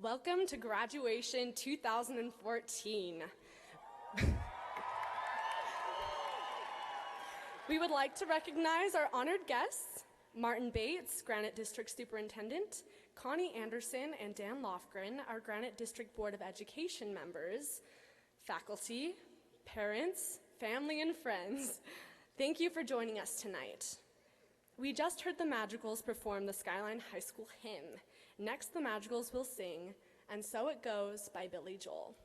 Welcome to graduation 2014. We would like to recognize our honored guests, Martin Bates, Granite District Superintendent, Connie Anderson and Dan Lofgren, our Granite District Board of Education members, faculty, parents, family, and friends. Thank you for joining us tonight. We just heard the Madrigals perform the Skyline High School hymn. Next, the Madrigals will sing, "And So It Goes" by Billy Joel.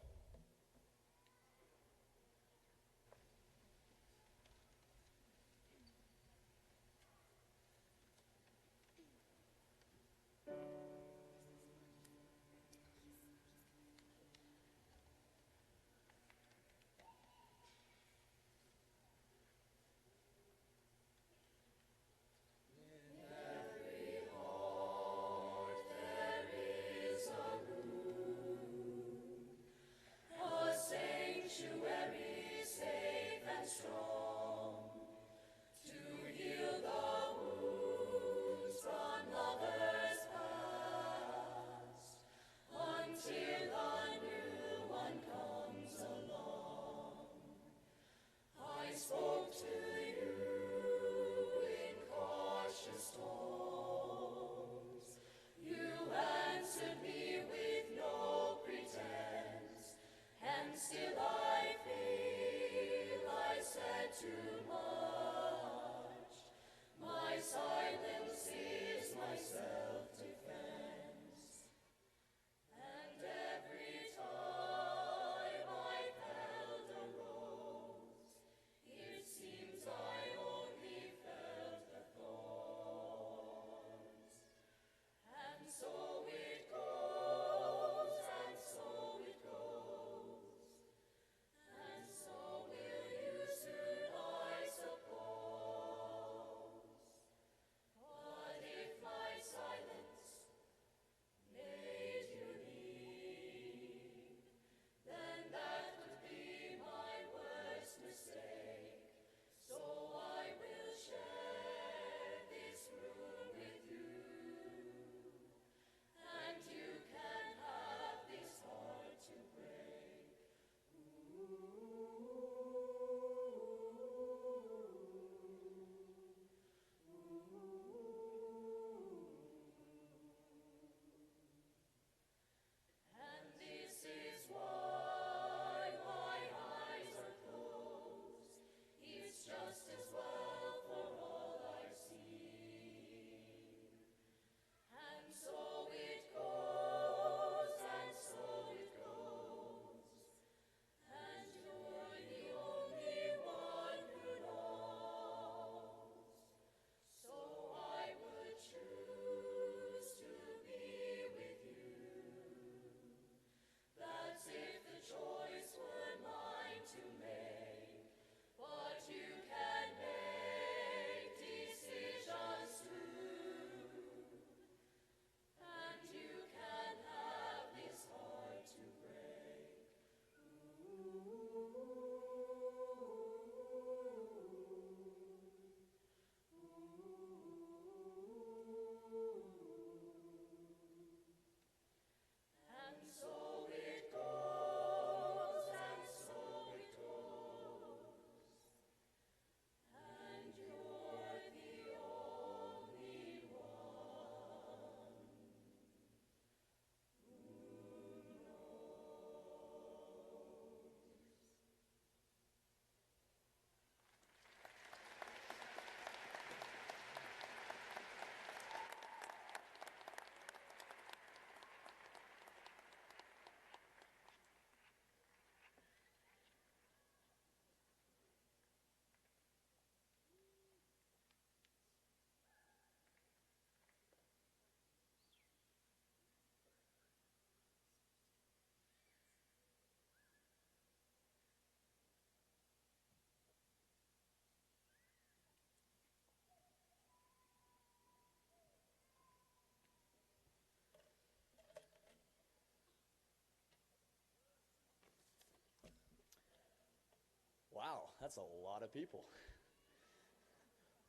Wow, that's a lot of people.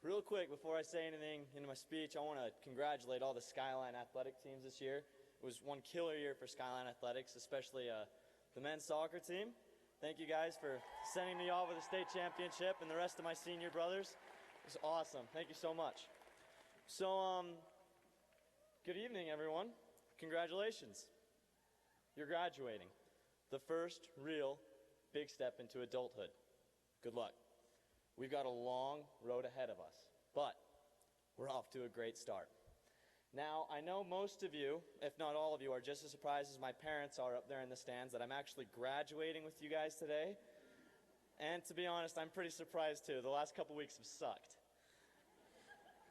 Real quick, before I say anything into my speech, I want to congratulate all the Skyline athletic teams this year. It was one killer year for Skyline Athletics, especially the men's soccer team. Thank you guys for sending me off with a state championship, and the rest of my senior brothers. It was awesome. Thank you so much. So, good evening, everyone. Congratulations. You're graduating. The first real big step into adulthood. Good luck. We've got a long road ahead of us, but we're off to a great start. Now, I know most of you, if not all of you, are just as surprised as my parents are up there in the stands that I'm actually graduating with you guys today. And to be honest, I'm pretty surprised too. The last couple weeks have sucked.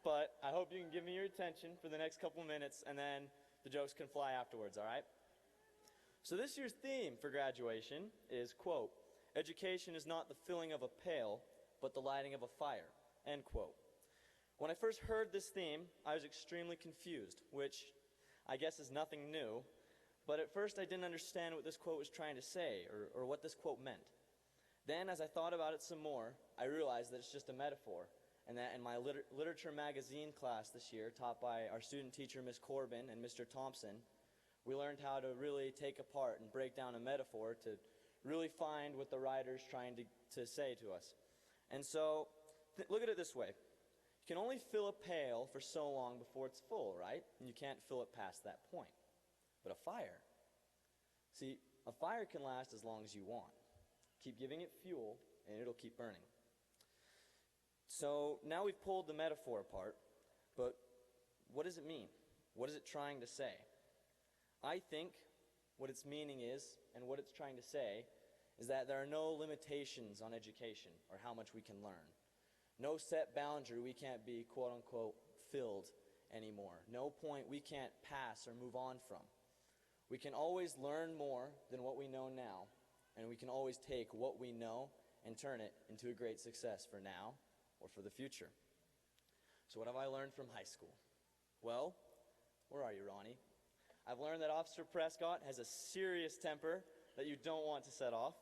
But I hope you can give me your attention for the next couple minutes, and then the jokes can fly afterwards, all right? So this year's theme for graduation is, quote, "Education is not the filling of a pail, but the lighting of a fire," end quote. When I first heard this theme, I was extremely confused, which I guess is nothing new, but at first I didn't understand what this quote was trying to say, or what this quote meant. Then, as I thought about it some more, I realized that it's just a metaphor, and that in my literature magazine class this year, taught by our student teacher, Ms. Corbin and Mr. Thompson, we learned how to really take apart and break down a metaphor to really find what the writer's trying to say to us. And so, look at it this way. You can only fill a pail for so long before it's full, right? And you can't fill it past that point. But a fire, see, a fire can last as long as you want. Keep giving it fuel, and it'll keep burning. So now we've pulled the metaphor apart, but what does it mean? What is it trying to say? I think what its meaning is, and what it's trying to say, is that there are no limitations on education or how much we can learn. No set boundary we can't be, quote unquote, filled anymore. No point we can't pass or move on from. We can always learn more than what we know now, and we can always take what we know and turn it into a great success for now or for the future. So what have I learned from high school? Well, where are you, Ronnie? I've learned that Officer Prescott has a serious temper that you don't want to set off.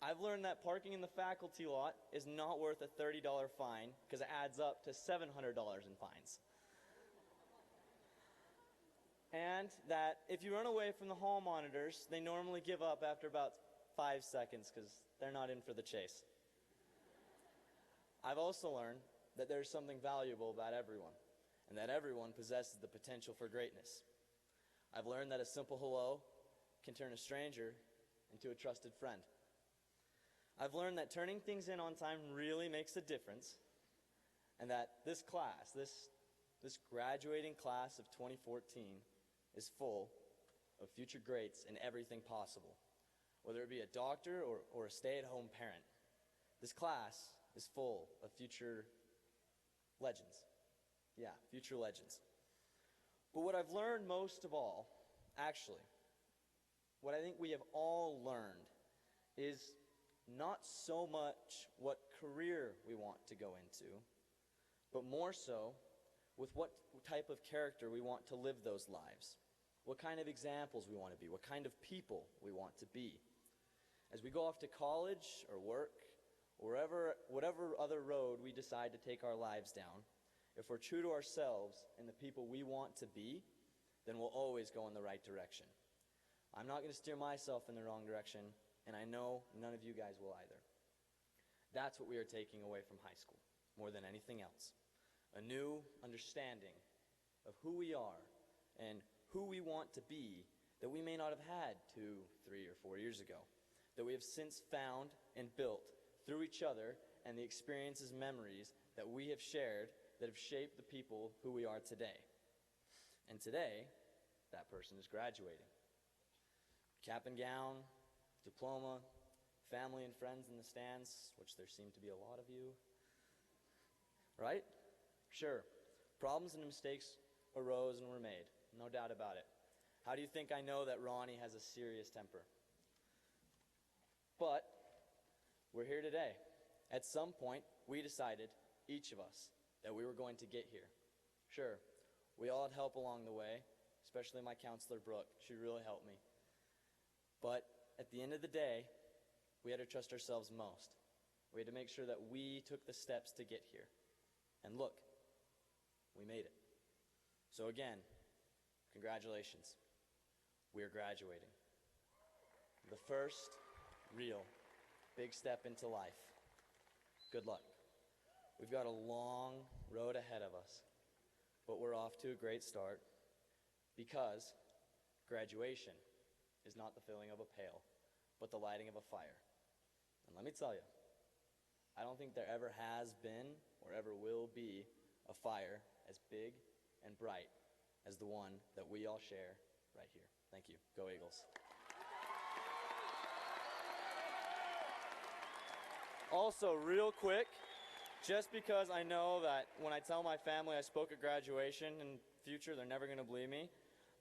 I've learned that parking in the faculty lot is not worth a $30 fine because it adds up to $700 in fines. And that if you run away from the hall monitors, they normally give up after about 5 seconds because they're not in for the chase. I've also learned that there's something valuable about everyone, and that everyone possesses the potential for greatness. I've learned that a simple hello can turn a stranger into a trusted friend. I've learned that turning things in on time really makes a difference, and that this class, this graduating class of 2014, is full of future greats in everything possible, whether it be a doctor or a stay-at-home parent. This class is full of future legends. Yeah, future legends. But what I've learned most of all, actually, what I think we have all learned is not so much what career we want to go into, but more so with what type of character we want to live those lives, what kind of examples we want to be, what kind of people we want to be. As we go off to college or work, or whatever other road we decide to take our lives down, if we're true to ourselves and the people we want to be, then we'll always go in the right direction. I'm not going to steer myself in the wrong direction, and I know none of you guys will either. That's what we are taking away from high school, more than anything else. A new understanding of who we are and who we want to be that we may not have had 2, 3, or 4 years ago, that we have since found and built through each other and the experiences, memories that we have shared that have shaped the people who we are today. And today, that person is graduating. Cap and gown, diploma, family and friends in the stands, which there seem to be a lot of you. Right? Sure, problems and mistakes arose and were made, no doubt about it. How do you think I know that Ronnie has a serious temper? But we're here today. At some point, we decided, each of us, that we were going to get here. Sure, we all had help along the way, especially my counselor, Brooke. She really helped me. But at the end of the day, we had to trust ourselves most. We had to make sure that we took the steps to get here. And look, we made it. So again, Congratulations. We are graduating. The first real big step into life. Good luck. We've got a long road ahead of us, but we're off to a great start because graduation is not the filling of a pail, but the lighting of a fire. And let me tell you, I don't think there ever has been or ever will be a fire as big and bright as the one that we all share right here. Thank you. Go Eagles. Also, real quick, just because I know that when I tell my family I spoke at graduation in future, they're never going to believe me,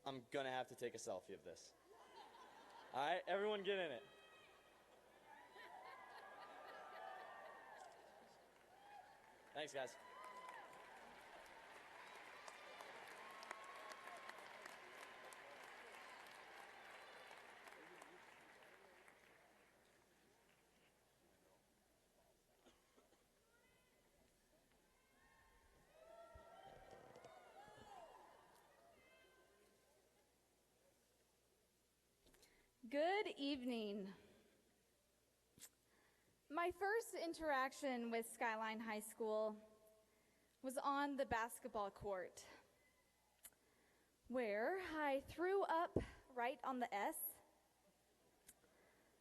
I'm going to have to take a selfie of this. All right, everyone get in it. Thanks, guys. Good evening. My first interaction with Skyline High School was on the basketball court, where I threw up right on the S.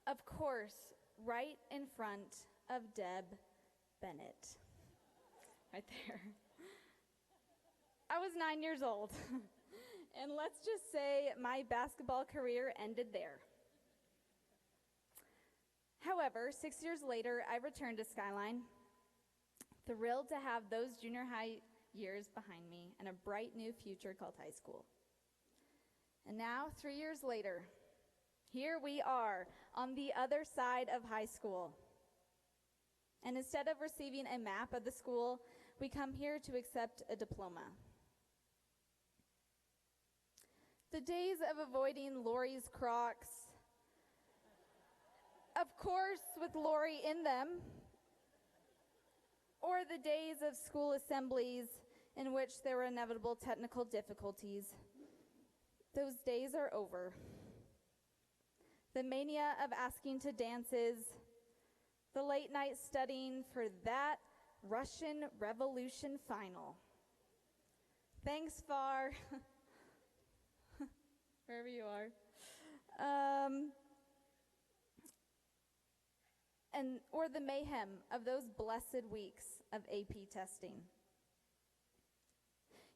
Of course, right in front of Deb Bennett. Right there. I was 9 years old. And let's just say my basketball career ended there. However, 6 years later, I returned to Skyline, thrilled to have those junior high years behind me and a bright new future called high school. And now, 3 years later, here we are on the other side of high school. And instead of receiving a map of the school, we come here to accept a diploma. The days of avoiding Lori's Crocs, of course with Lori in them, or the days of school assemblies in which there were inevitable technical difficulties, those days are over. The mania of asking to dances, the late night studying for that Russian Revolution final. Thanks, Far. Wherever you are. Or the mayhem of those blessed weeks of AP testing.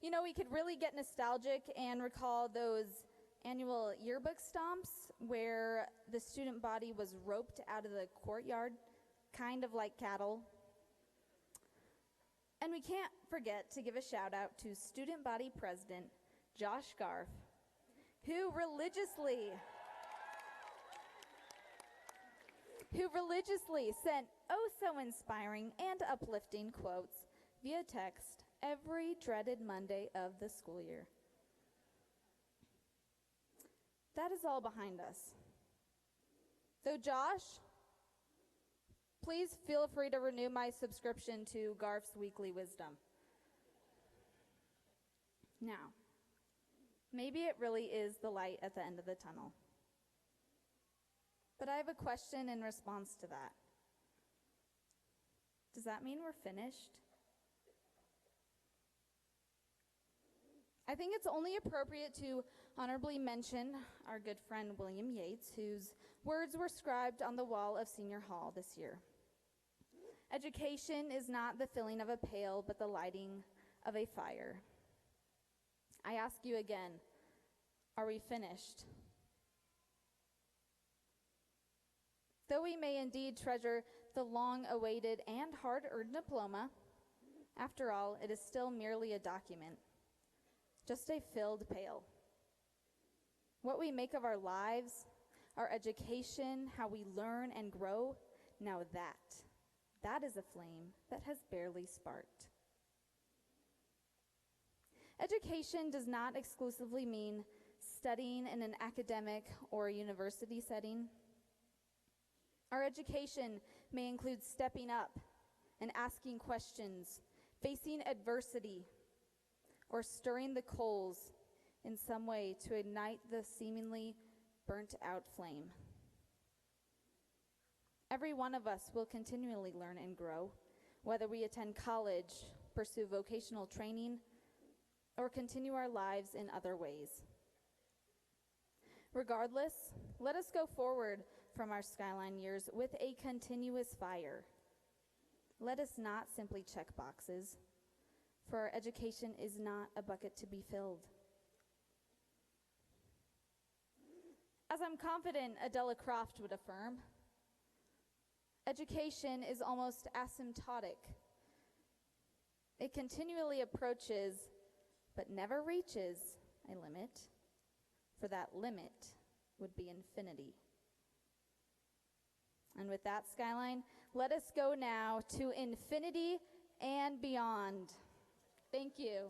You know, we could really get nostalgic and recall those annual yearbook stomps where the student body was roped out of the courtyard, kind of like cattle. And we can't forget to give a shout out to student body president Josh Garf, who religiously sent oh so inspiring and uplifting quotes via text every dreaded Monday of the school year. That is all behind us. So Josh, please feel free to renew my subscription to Garf's Weekly Wisdom. Now, maybe it really is the light at the end of the tunnel. But I have a question in response to that. Does that mean we're finished? I think it's only appropriate to honorably mention our good friend William Yates, whose words were scribed on the wall of Senior Hall this year. Education is not the filling of a pail, but the lighting of a fire. I ask you again, are we finished? Though we may indeed treasure the long-awaited and hard-earned diploma, after all, it is still merely a document, just a filled pail. What we make of our lives, our education, how we learn and grow, now that is a flame that has barely sparked. Education does not exclusively mean studying in an academic or university setting. Our education may include stepping up and asking questions, facing adversity, or stirring the coals in some way to ignite the seemingly burnt out flame. Every one of us will continually learn and grow, whether we attend college, pursue vocational training, or continue our lives in other ways. Regardless, let us go forward from our Skyline years with a continuous fire. Let us not simply check boxes, for our education is not a bucket to be filled. As I'm confident Adela Croft would affirm, education is almost asymptotic. It continually approaches, but never reaches, a limit, for that limit would be infinity. And with that, Skyline, let us go now to infinity and beyond. Thank you.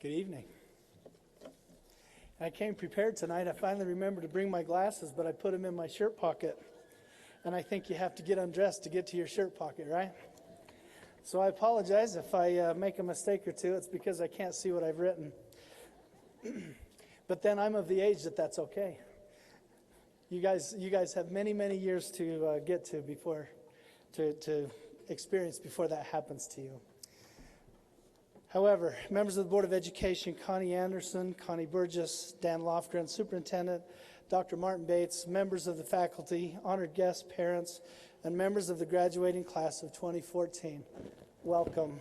Good evening. I came prepared tonight. I finally remembered to bring my glasses, but I put them in my shirt pocket. And I think you have to get undressed to get to your shirt pocket, right? So I apologize if I make a mistake or two. It's because I can't see what I've written. But then I'm of the age that that's okay. You guys have many, many years to get to before, to experience before that happens to you. However, members of the Board of Education, Connie Anderson, Connie Burgess, Dan Lofgren, Superintendent, Dr. Martin Bates, members of the faculty, honored guests, parents, and members of the graduating class of 2014, welcome.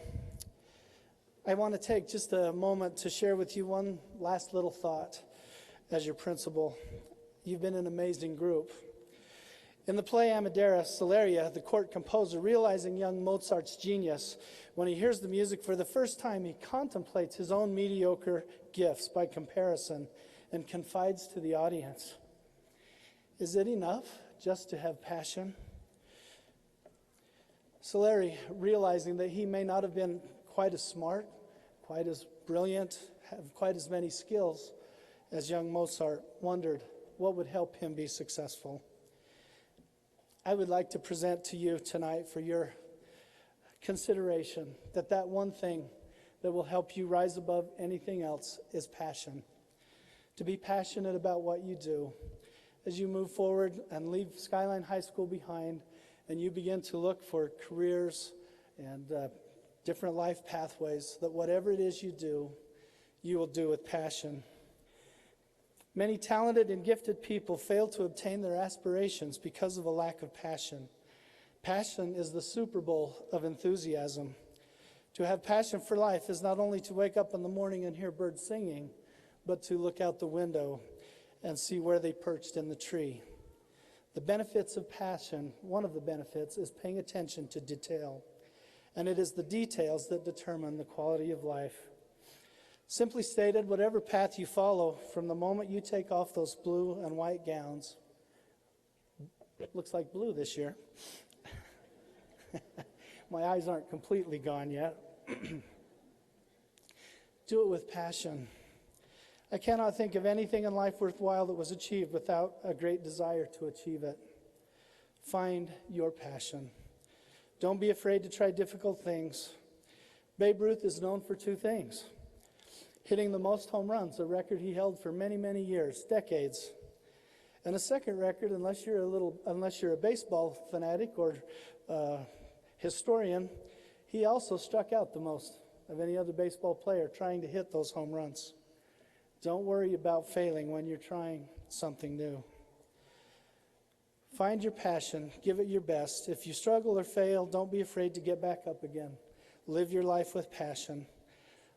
I want to take just a moment to share with you one last little thought as your principal. You've been an amazing group. In the play Amadeus, Saleria, the court composer, realizing young Mozart's genius, when he hears the music for the first time, he contemplates his own mediocre gifts by comparison and confides to the audience. Is it enough just to have passion? Salieri, realizing that he may not have been quite as smart, quite as brilliant, have quite as many skills as young Mozart, wondered what would help him be successful. I would like to present to you tonight for your consideration that one thing that will help you rise above anything else is passion. To be passionate about what you do. As you move forward and leave Skyline High School behind and you begin to look for careers and different life pathways, that whatever it is you do, you will do with passion. Many talented and gifted people fail to obtain their aspirations because of a lack of passion. Passion is the Super Bowl of enthusiasm. To have passion for life is not only to wake up in the morning and hear birds singing, but to look out the window and see where they perched in the tree. The benefits of passion, one of the benefits, is paying attention to detail. And it is the details that determine the quality of life. Simply stated, whatever path you follow, from the moment you take off those blue and white gowns, it looks like blue this year. My eyes aren't completely gone yet. Do it with passion. I cannot think of anything in life worthwhile that was achieved without a great desire to achieve it. Find your passion. Don't be afraid to try difficult things. Babe Ruth is known for two things: hitting the most home runs, a record he held for many, many years, decades. And a second record, unless you're a baseball fanatic or historian, he also struck out the most of any other baseball player trying to hit those home runs. Don't worry about failing when you're trying something new. Find your passion, give it your best. If you struggle or fail, don't be afraid to get back up again. Live your life with passion.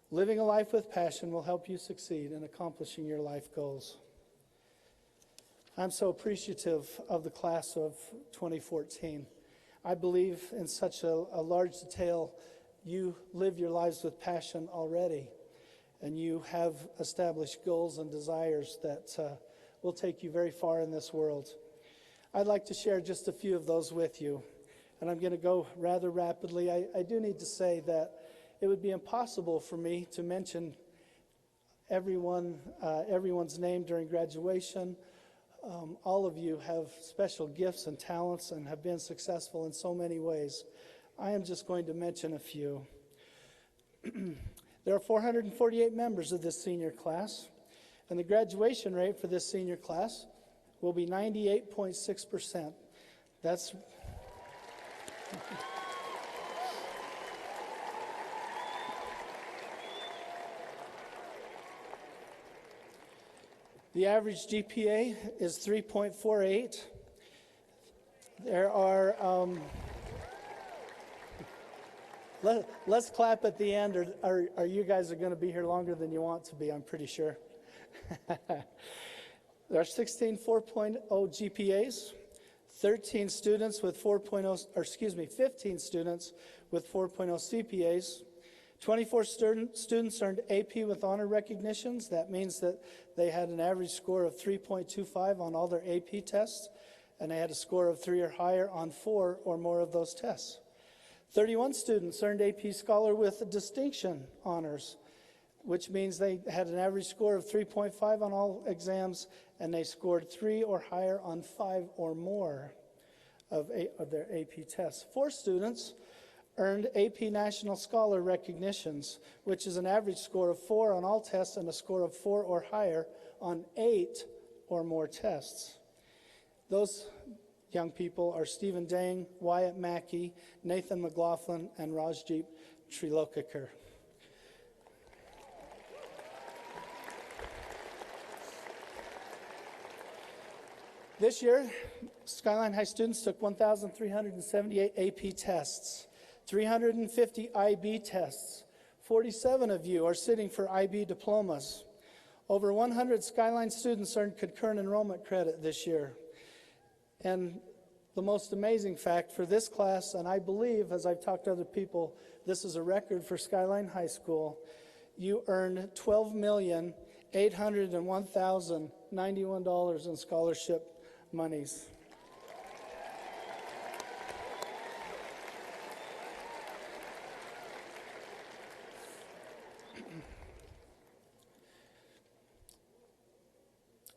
Living a life with passion will help you succeed in accomplishing your life goals. I'm so appreciative of the class of 2014. I believe in such a large detail. You live your lives with passion already, and you have established goals and desires that will take you very far in this world. I'd like to share just a few of those with you, and I'm going to go rather rapidly. I do need to say that it would be impossible for me to mention everyone's name during graduation. All of you have special gifts and talents and have been successful in so many ways. I am just going to mention a few. There are 448 members of this senior class, and the graduation rate for this senior class will be 98.6%. That's the average GPA is 3.48. There are, let's clap at the end, or you guys are going to be here longer than you want to be, I'm pretty sure. There are 16 4.0 GPAs, 15 students with 4.0 CPAs. 24 students earned AP with honor recognitions. That means that they had an average score of 3.25 on all their AP tests, and they had a score of 3 or higher on 4 or more of those tests. 31 students earned AP Scholar with distinction honors. which means they had an average score of 3.5 on all exams, and they scored 3 or higher on 5 or more of their AP tests. 4 students earned AP National Scholar recognitions, which is an average score of 4 on all tests and a score of 4 or higher on 8 or more tests. Those young people are Stephen Dang, Wyatt Mackey, Nathan McLaughlin, and Rajdeep Trilokakar. This year, Skyline High students took 1,378 AP tests, 350 IB tests. 47 of you are sitting for IB diplomas. Over 100 Skyline students earned concurrent enrollment credit this year. And the most amazing fact for this class, and I believe, as I've talked to other people, this is a record for Skyline High School, you earned $12,801,091 in scholarship monies.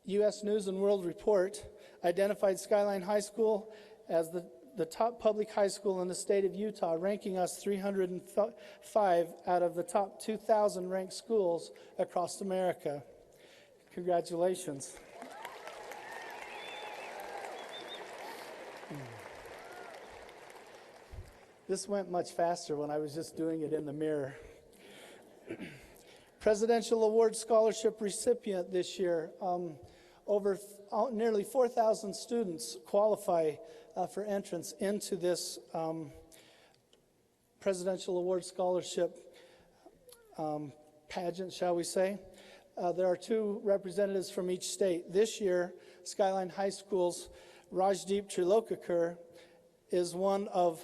U.S. News and World Report identified Skyline High School as the top public high school in the state of Utah, ranking us 305 out of the top 2,000 ranked schools across America. Congratulations. This went much faster when I was just doing it in the mirror. Presidential Award Scholarship recipient this year. Nearly 4,000 students qualify for entrance into this Presidential Award Scholarship pageant, shall we say. There are 2 representatives from each state. This year, Skyline High School's Rajdeep Trilokakar is one of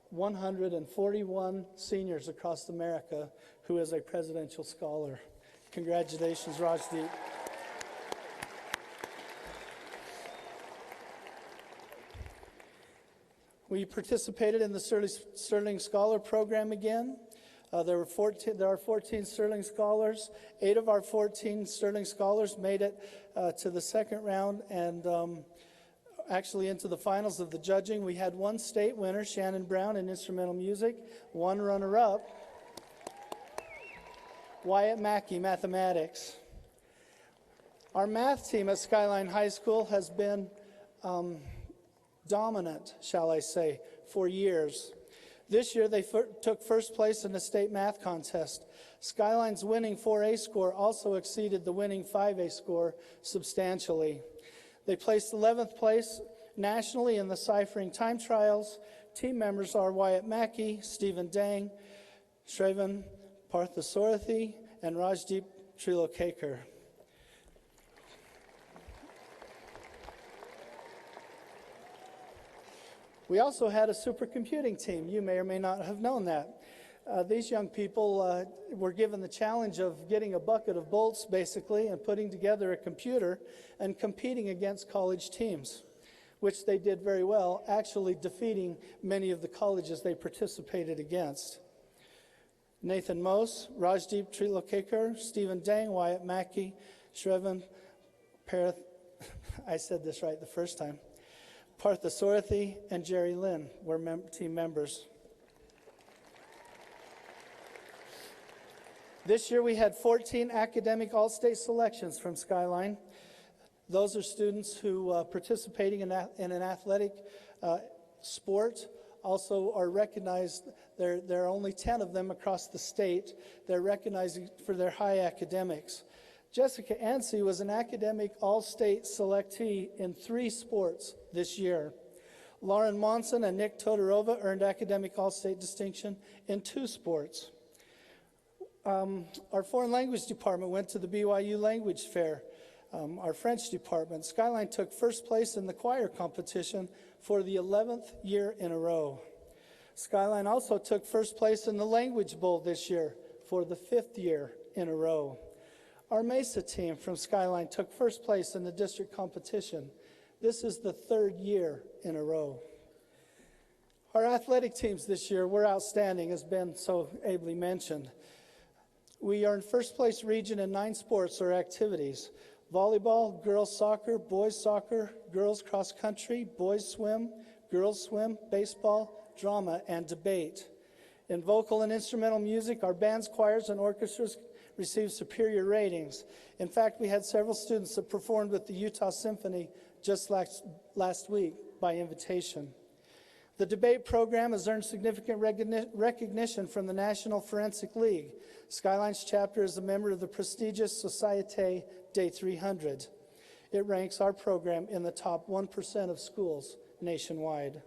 141 seniors across America who is a presidential scholar. Congratulations, Rajdeep. We participated in the Sterling Scholar Program again. There are 14 Sterling Scholars. 8 of our 14 Sterling Scholars made it to the second round and actually into the finals of the judging. We had 1 state winner, Shannon Brown, in instrumental music, 1 runner-up, Wyatt Mackey, mathematics. Our math team at Skyline High School has been dominant, shall I say, for years. This year they took first place in the state math contest. Skyline's winning 4A score also exceeded the winning 5A score substantially. They placed 11th place nationally in the ciphering time trials. Team members are Wyatt Mackey, Stephen Dang, Shravan Parthasarathy, and Rajdeep Trilokakar. We also had a supercomputing team. You may or may not have known that. These young people were given the challenge of getting a bucket of bolts, basically, and putting together a computer and competing against college teams, which they did very well, actually defeating many of the colleges they participated against. Nathan Mose, Rajdeep Trilokakar, Stephen Dang, Wyatt Mackey, Shravan Parath, I said this right the first time, Parthasarathy, and Jerry Lynn were team members. This year we had 14 academic all-state selections from Skyline. Those are students who participating in an athletic sport also are recognized. There are only 10 of them across the state. They're recognized for their high academics. Jessica Ansey was an academic all-state selectee in 3 sports this year. Lauren Monson and Nick Todorova earned academic all-state distinction in 2 sports. Our foreign language department went to the BYU Language Fair. Our French department, Skyline, took first place in the choir competition for the 11th year in a row. Skyline also took first place in the Language Bowl this year for the 5th year in a row. Our Mesa team from Skyline took first place in the district competition. This is the 3rd year in a row. Our athletic teams this year were outstanding, as Ben so ably mentioned. We are in first place region in 9 sports or activities: volleyball, girls soccer, girls cross country, boys swim, girls swim, baseball, drama, and debate. In vocal and instrumental music, our bands, choirs, and orchestras received superior ratings. In fact, we had several students that performed with the Utah Symphony just last week by invitation. The debate program has earned significant recognition from the National Forensic League. Skyline's chapter is a member of the prestigious Société des 300. It ranks our program in the top 1% of schools nationwide.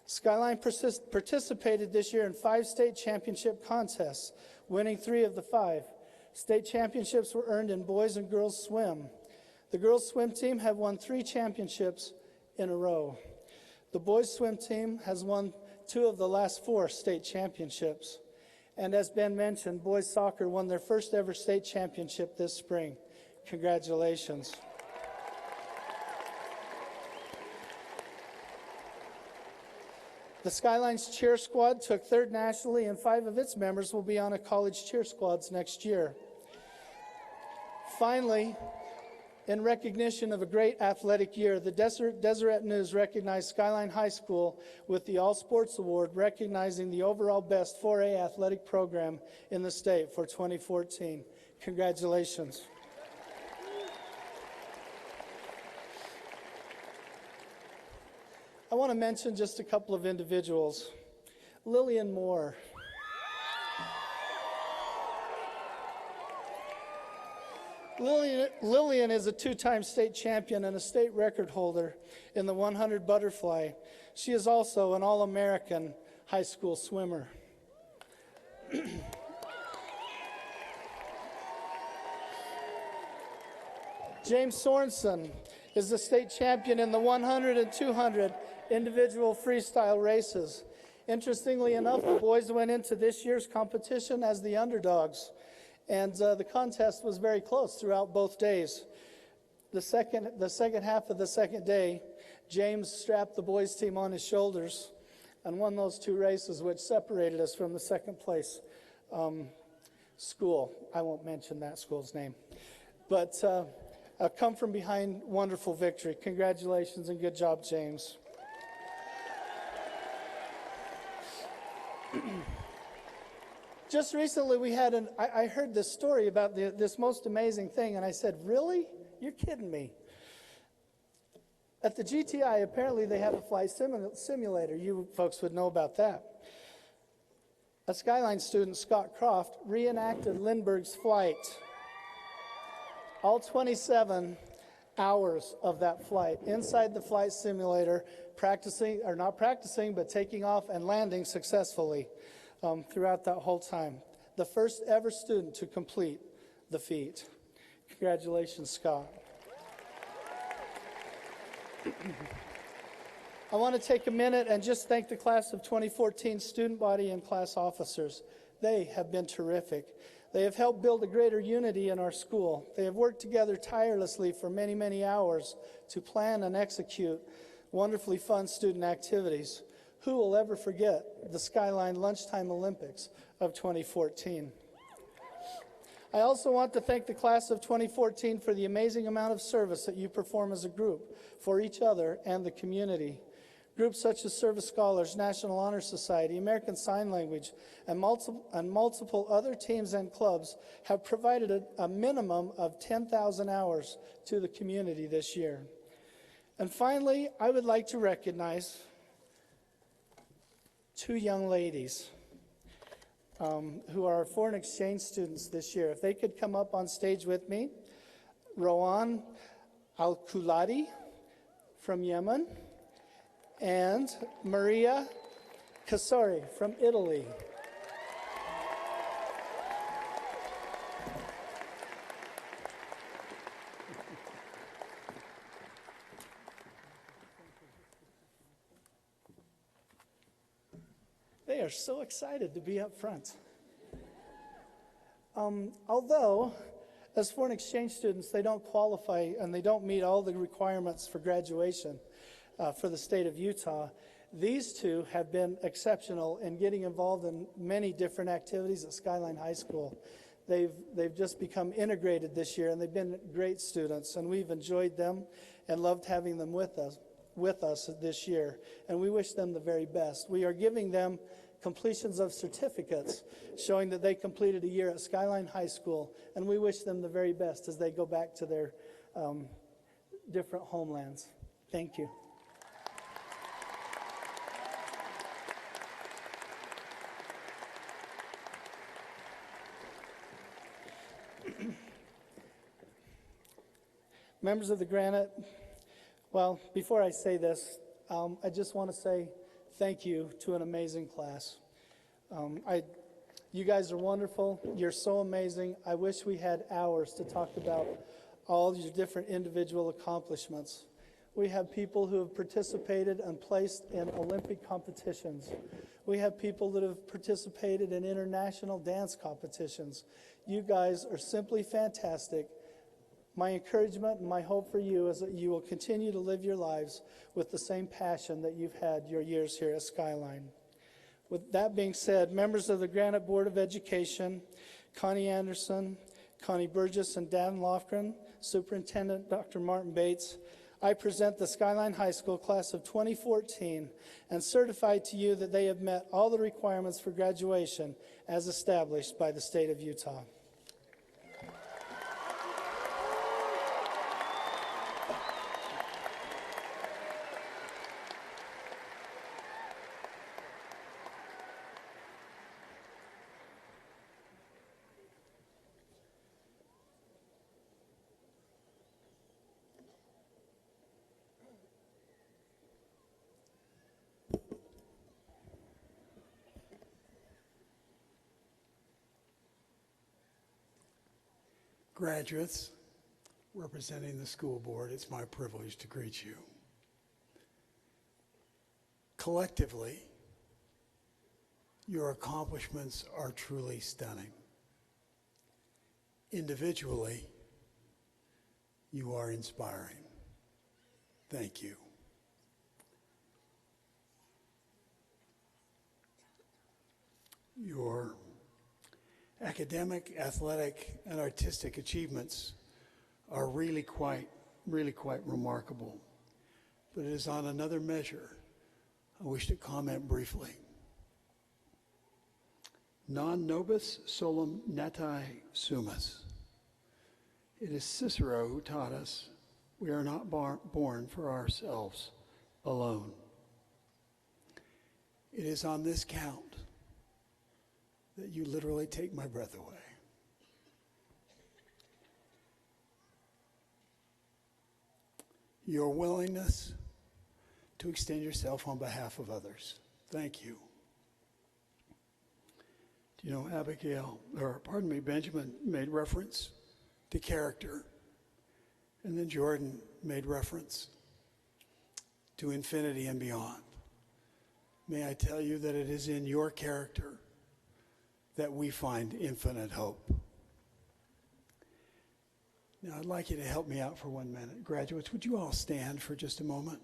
Skyline participated this year in 5 state championship contests, winning 3 of the 5. State championships were earned in boys and girls swim. The girls swim team have won 3 championships in a row. The boys swim team has won 2 of the last 4 state championships. And as Ben mentioned, boys soccer won their first ever state championship this spring. Congratulations. The Skyline's cheer squad took 3rd nationally, and 5 of its members will be on a college cheer squads next year. Finally, in recognition of a great athletic year, the Deseret News recognized Skyline High School with the All Sports Award, recognizing the overall best 4A athletic program in the state for 2014. Congratulations. I want to mention just a couple of individuals. Lillian Moore. Lillian is a 2-time state champion and a state record holder in the 100 butterfly. She is also an All-American high school swimmer. James Sorensen is the state champion in the 100 and 200 individual freestyle races. Interestingly enough, the boys went into this year's competition as the underdogs. And the contest was very close throughout both days. The second half of the second day, James strapped the boys' team on his shoulders and won those 2 races, which separated us from the second place school. I won't mention that school's name. But a come from behind wonderful victory. Congratulations and good job, James. Just recently we had I heard this story about this most amazing thing, and I said, really? You're kidding me. At the GTI, apparently they have a flight simulator. You folks would know about that. A Skyline student, Scott Croft, reenacted Lindbergh's flight. All 27 hours of that flight inside the flight simulator, practicing, or not practicing, but taking off and landing successfully. Throughout that whole time. The first ever student to complete the feat. Congratulations, Scott. I want to take a minute and just thank the class of 2014 student body and class officers. They have been terrific. They have helped build a greater unity in our school. They have worked together tirelessly for many, many hours to plan and execute wonderfully fun student activities. Who will ever forget the Skyline Lunchtime Olympics of 2014? I also want to thank the class of 2014 for the amazing amount of service that you perform as a group for each other and the community. Groups such as Service Scholars, National Honor Society, American Sign Language, and multiple other teams and clubs have provided a minimum of 10,000 hours to the community this year. And finally, I would like to recognize 2 young ladies who are foreign exchange students this year. If they could come up on stage with me. Rowan Al-Kuladi from Yemen and Maria Casari from Italy. They are so excited to be up front. Although, as foreign exchange students, they don't qualify and they don't meet all the requirements for graduation for the state of Utah, These two have been exceptional in getting involved in many different activities at Skyline High School. They've just become integrated this year, and they've been great students, and we've enjoyed them and loved having them with us this year, and we wish them the very best. We are giving them completions of certificates showing that they completed a year at Skyline High School, and we wish them the very best as they go back to their different homelands. Thank you. Members of the Granite, well, before I say this, I just want to say thank you to an amazing class. You guys are wonderful. You're so amazing. I wish we had hours to talk about all your different individual accomplishments. We have people who have participated and placed in Olympic competitions. We have people that have participated in international dance competitions. You guys are simply fantastic. My encouragement and my hope for you is that you will continue to live your lives with the same passion that you've had your years here at Skyline. With that being said, members of the Granite Board of Education, Connie Anderson, Connie Burgess, and Dan Lofgren, Superintendent Dr. Martin Bates, I present the Skyline High School class of 2014 and certify to you that they have met all the requirements for graduation as established by the state of Utah. Graduates, representing the school board, it's my privilege to greet you. Collectively, your accomplishments are truly stunning. Individually, you are inspiring. Thank you. Your academic, athletic, and artistic achievements are really quite remarkable. But it is on another measure I wish to comment briefly. Non nobis solum natae sumus. It is Cicero who taught us we are not born for ourselves alone. It is on this count that you literally take my breath away. Your willingness to extend yourself on behalf of others. Thank you. Do you know, Benjamin made reference to character, and then Jordan made reference to infinity and beyond. May I tell you that it is in your character that we find infinite hope. Now, I'd like you to help me out for 1 minute. Graduates, would you all stand for just a moment?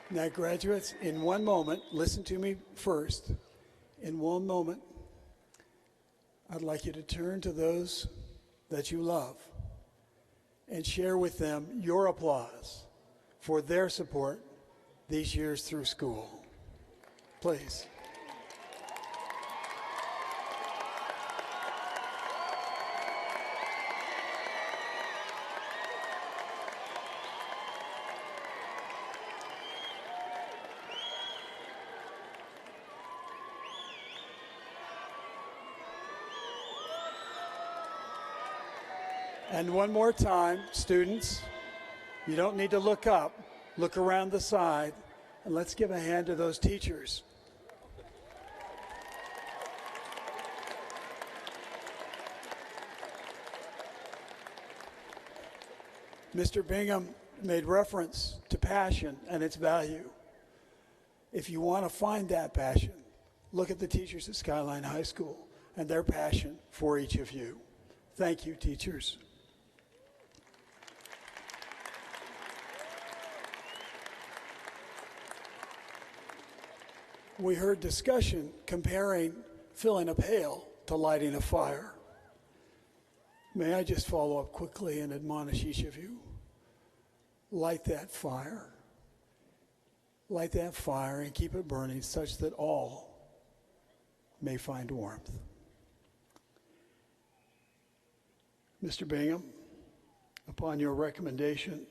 Now, graduates, in 1 moment, listen to me first. In 1 moment, I'd like you to turn to those that you love and share with them your applause for their support these years through school. Please. And one more time, students, you don't need to look up. Look around the side, and let's give a hand to those teachers. Mr. Bingham made reference to passion and its value. If you want to find that passion, look at the teachers at Skyline High School and their passion for each of you. Thank you, teachers. We heard discussion comparing filling a pail to lighting a fire. May I just follow up quickly and admonish each of you? Light that fire. Light that fire and keep it burning such that all may find warmth. Mr. Bingham, upon your recommendation,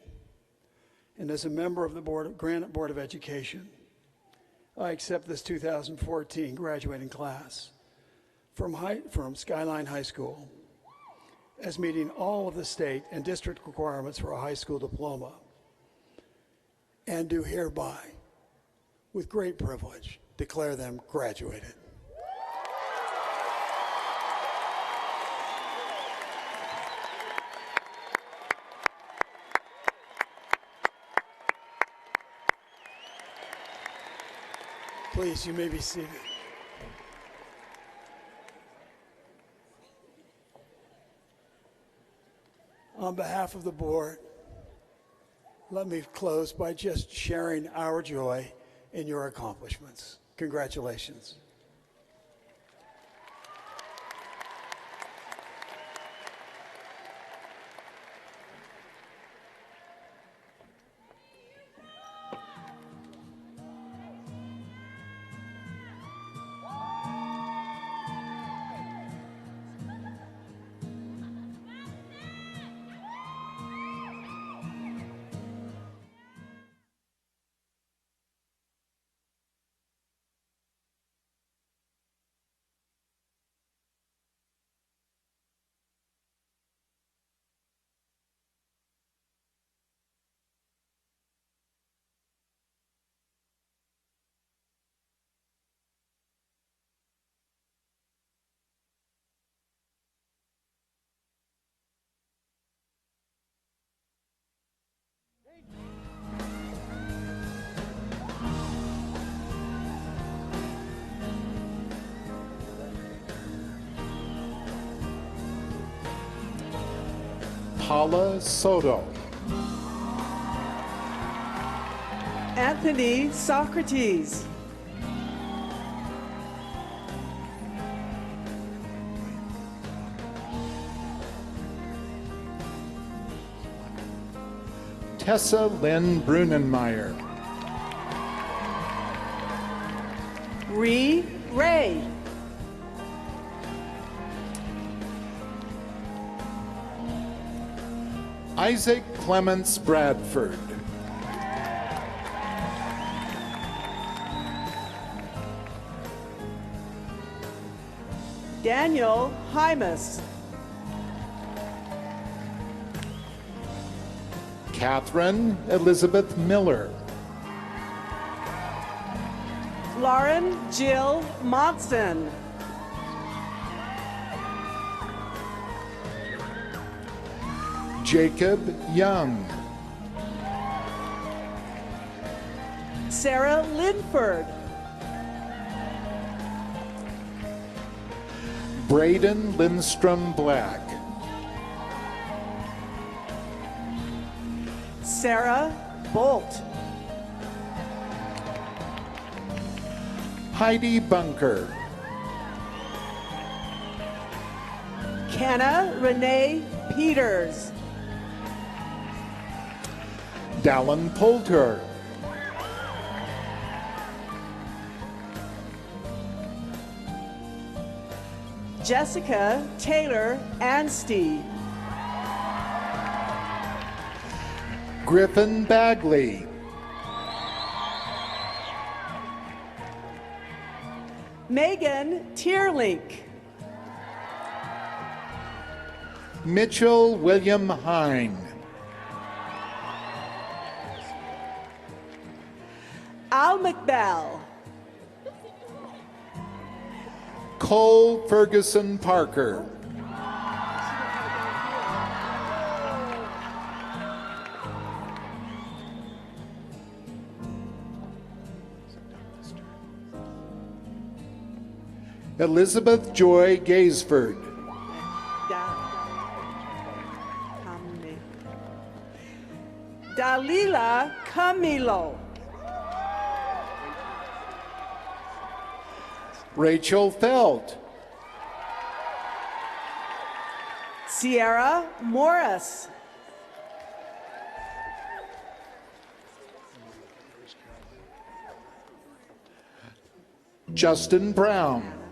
and as a member of the Granite Board of Education, I accept this 2014 graduating class from Skyline High School as meeting all of the state and district requirements for a high school diploma, and do hereby, with great privilege, declare them graduated. Please, you may be seated. On behalf of the board, let me close by just sharing our joy in your accomplishments. Congratulations. Paula Soto. Anthony Socrates. Tessa Lynn Brunenmeyer. Ree Ray. Isaac Clements Bradford. Daniel Hymas. Catherine Elizabeth Miller. Lauren Jill Monson. Jacob Young. Sarah Linford. Braden Lindstrom Black. Sarah Bolt. Heidi Bunker. Kenna Renee Peters. Dallin Poulter. Jessica Taylor Anstey. Griffin Bagley. Megan Tierlink. Mitchell William Hine. Al McBell. Cole Ferguson Parker. Elizabeth Joy Gaisford. Dalila Camilo. Rachel Felt. Sierra Morris. Justin Brown.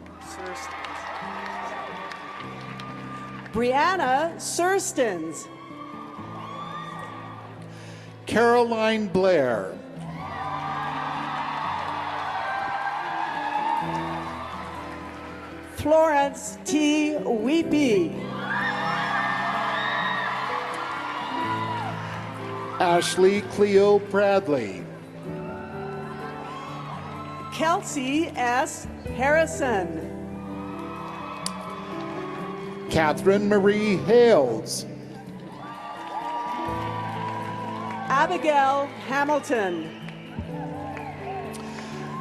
Brianna Surstens. Caroline Blair. Florence T. Weepy. Ashley Cleo Bradley. Kelsey S. Harrison. Catherine Marie Hales. Abigail Hamilton.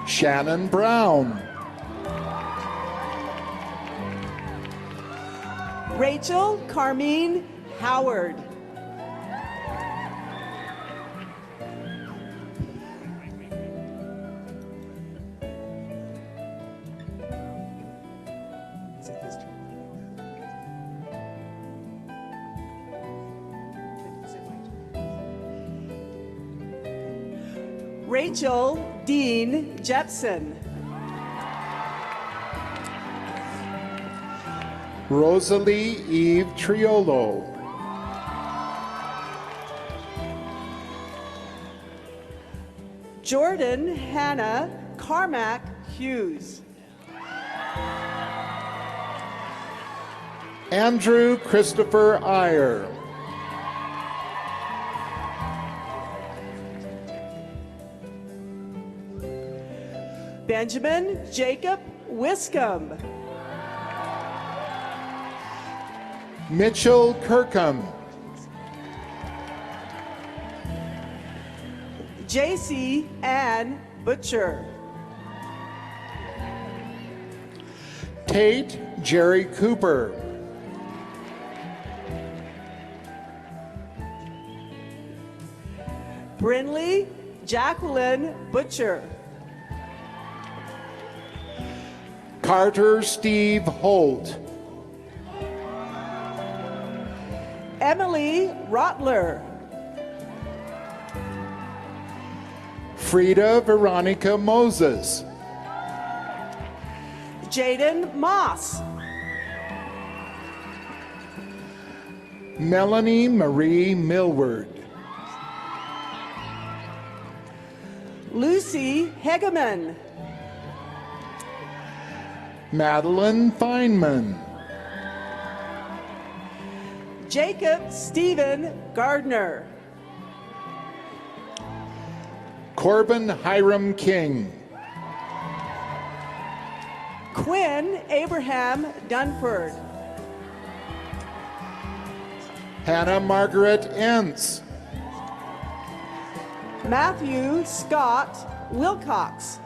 Shannon Brown. Rachel Carmine Howard. Rachel Dean Jepson. Rosalie Eve Triolo. Jordan Hannah Carmack Hughes. Andrew Christopher Iyer. Benjamin Jacob Wiscombe. Mitchell Kirkham. JC Ann Butcher. Tate Jerry Cooper. Brinley Jacqueline Butcher. Carter Steve Holt. Emily Rotler. Frida Veronica Moses. Jaden Moss. Melanie Marie Millward. Lucy Hegeman. Madeline Feynman. Jacob Stephen Gardner. Corbin Hiram King. Quinn Abraham Dunford. Hannah Margaret Entz. Matthew Scott Wilcox.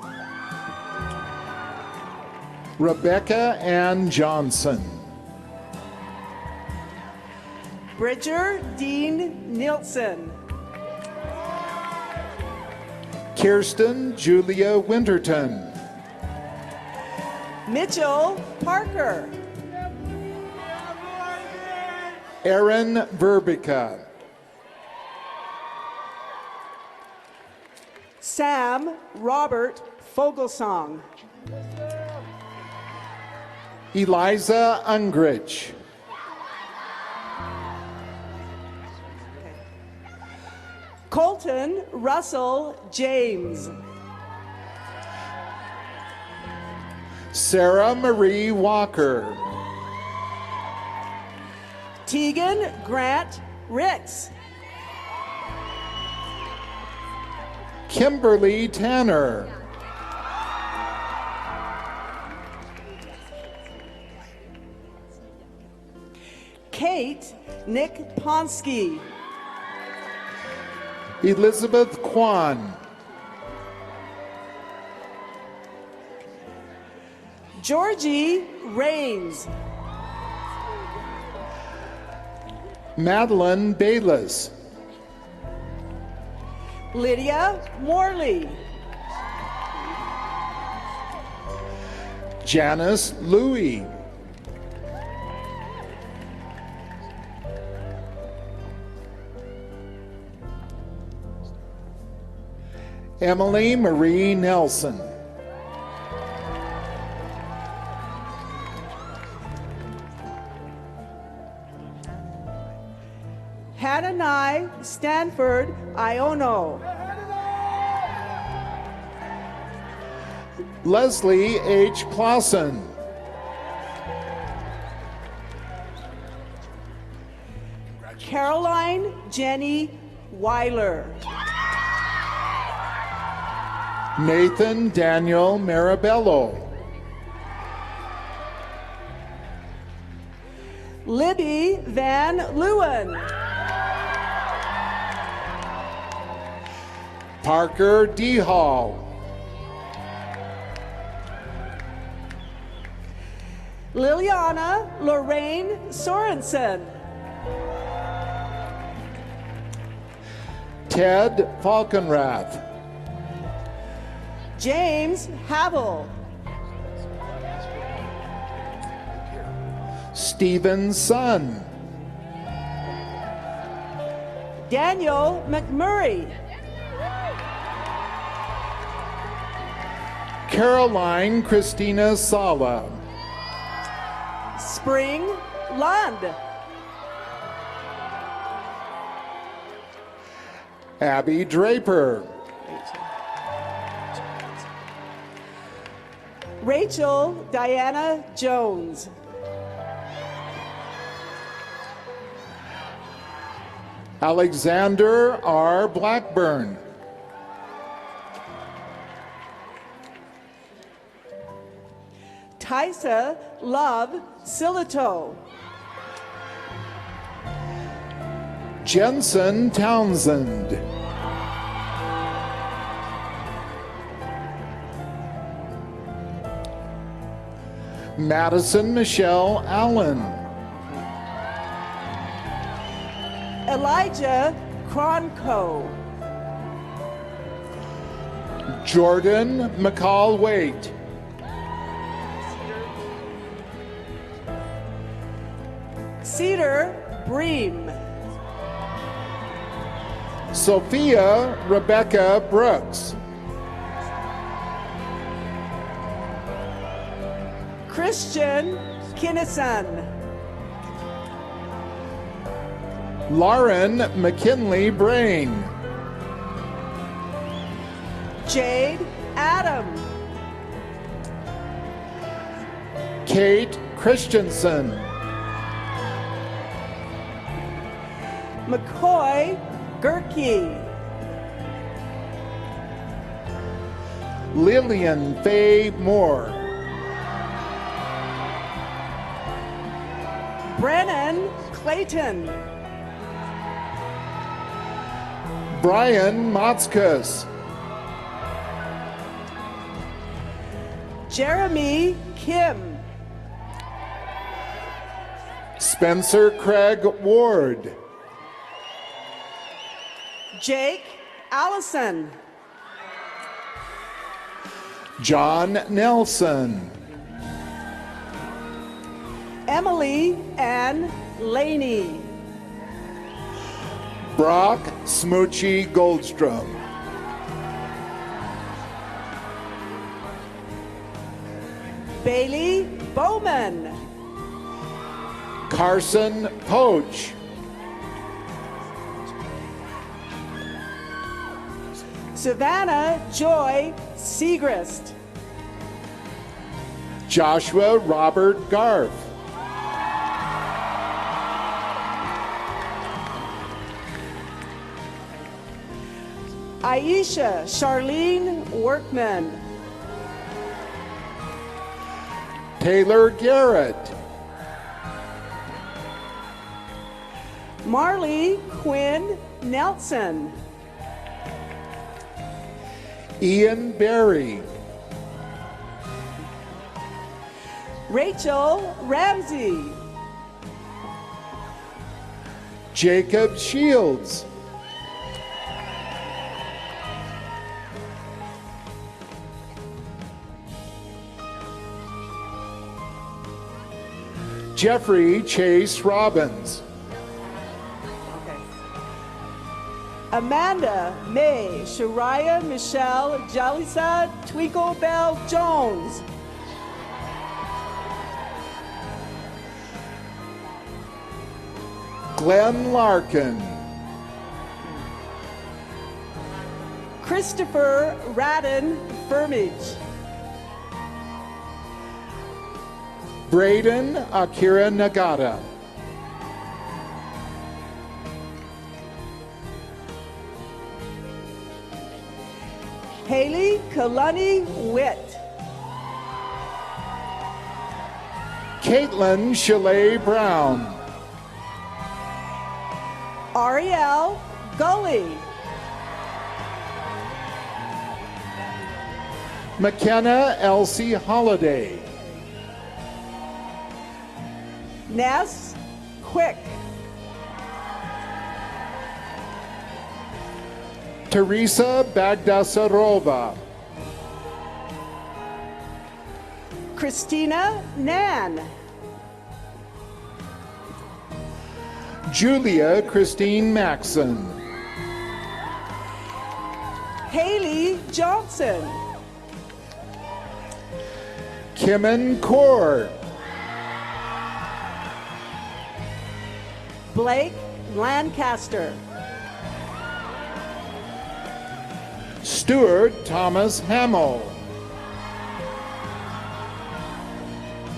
Rebecca Ann Johnson. Bridger Dean Nilsson. Kirsten Julia Winterton. Mitchell Parker. Aaron Verbica. Sam Robert Fogelsong. Eliza Ungrich. Colton Russell James. Sarah Marie Walker. Tegan Grant Ricks. Kimberly Tanner. Kate Nick Ponsky. Elizabeth Kwan. Georgie Rains. Madeline Bayless. Lydia Morley. Janice Louie. Emily Marie Nelson. Hanani Stanford Iono. Leslie H. Clausen. Caroline Jenny Weiler. Nathan Daniel Marabello. Libby Van Leeuwen. Parker D. Hall. Liliana Lorraine Sorensen. Ted Falkenrath. James Havel. Stephen Sun. Daniel McMurray. Caroline Christina Sala. Spring Lund. Abby Draper. Rachel Diana Jones. Alexander R. Blackburn. Tysa Love Silito. Jensen Townsend. Madison Michelle Allen. Elijah Cronco. Jordan McCall Waite. Cedar Bream. Sophia Rebecca Brooks. Christian Kinnison. Lauren McKinley Brain. Jade Adam. Kate Christensen. McCoy Gerke. Lillian Faye Moore. Brennan Clayton. Brian Motzkus. Jeremy Kim. Spencer Craig Ward. Jake Allison. John Nelson. Emily Ann Laney. Brock Smoochie Goldstrom. Bailey Bowman. Carson Poach. Savannah Joy Segrist. Joshua Robert Garf. Aisha Charlene Workman. Taylor Garrett. Marley Quinn Nelson. Ian Berry. Rachel Ramsey. Jacob Shields. Jeffrey Chase Robbins. Amanda May Shariah Michelle Jalisa Twinkle Bell Jones. Glenn Larkin. Christopher Radden Firmage. Braden Akira Nagata. Haley Kalani Witt. Caitlin Chalet Brown. Ariel Gully. McKenna Elsie Holiday. Ness Quick. Teresa Bagdasarova. Christina Nan. Julia Christine Maxon. Haley Johnson. Kimmen Kaur. Blake Lancaster. Stuart Thomas Hamill.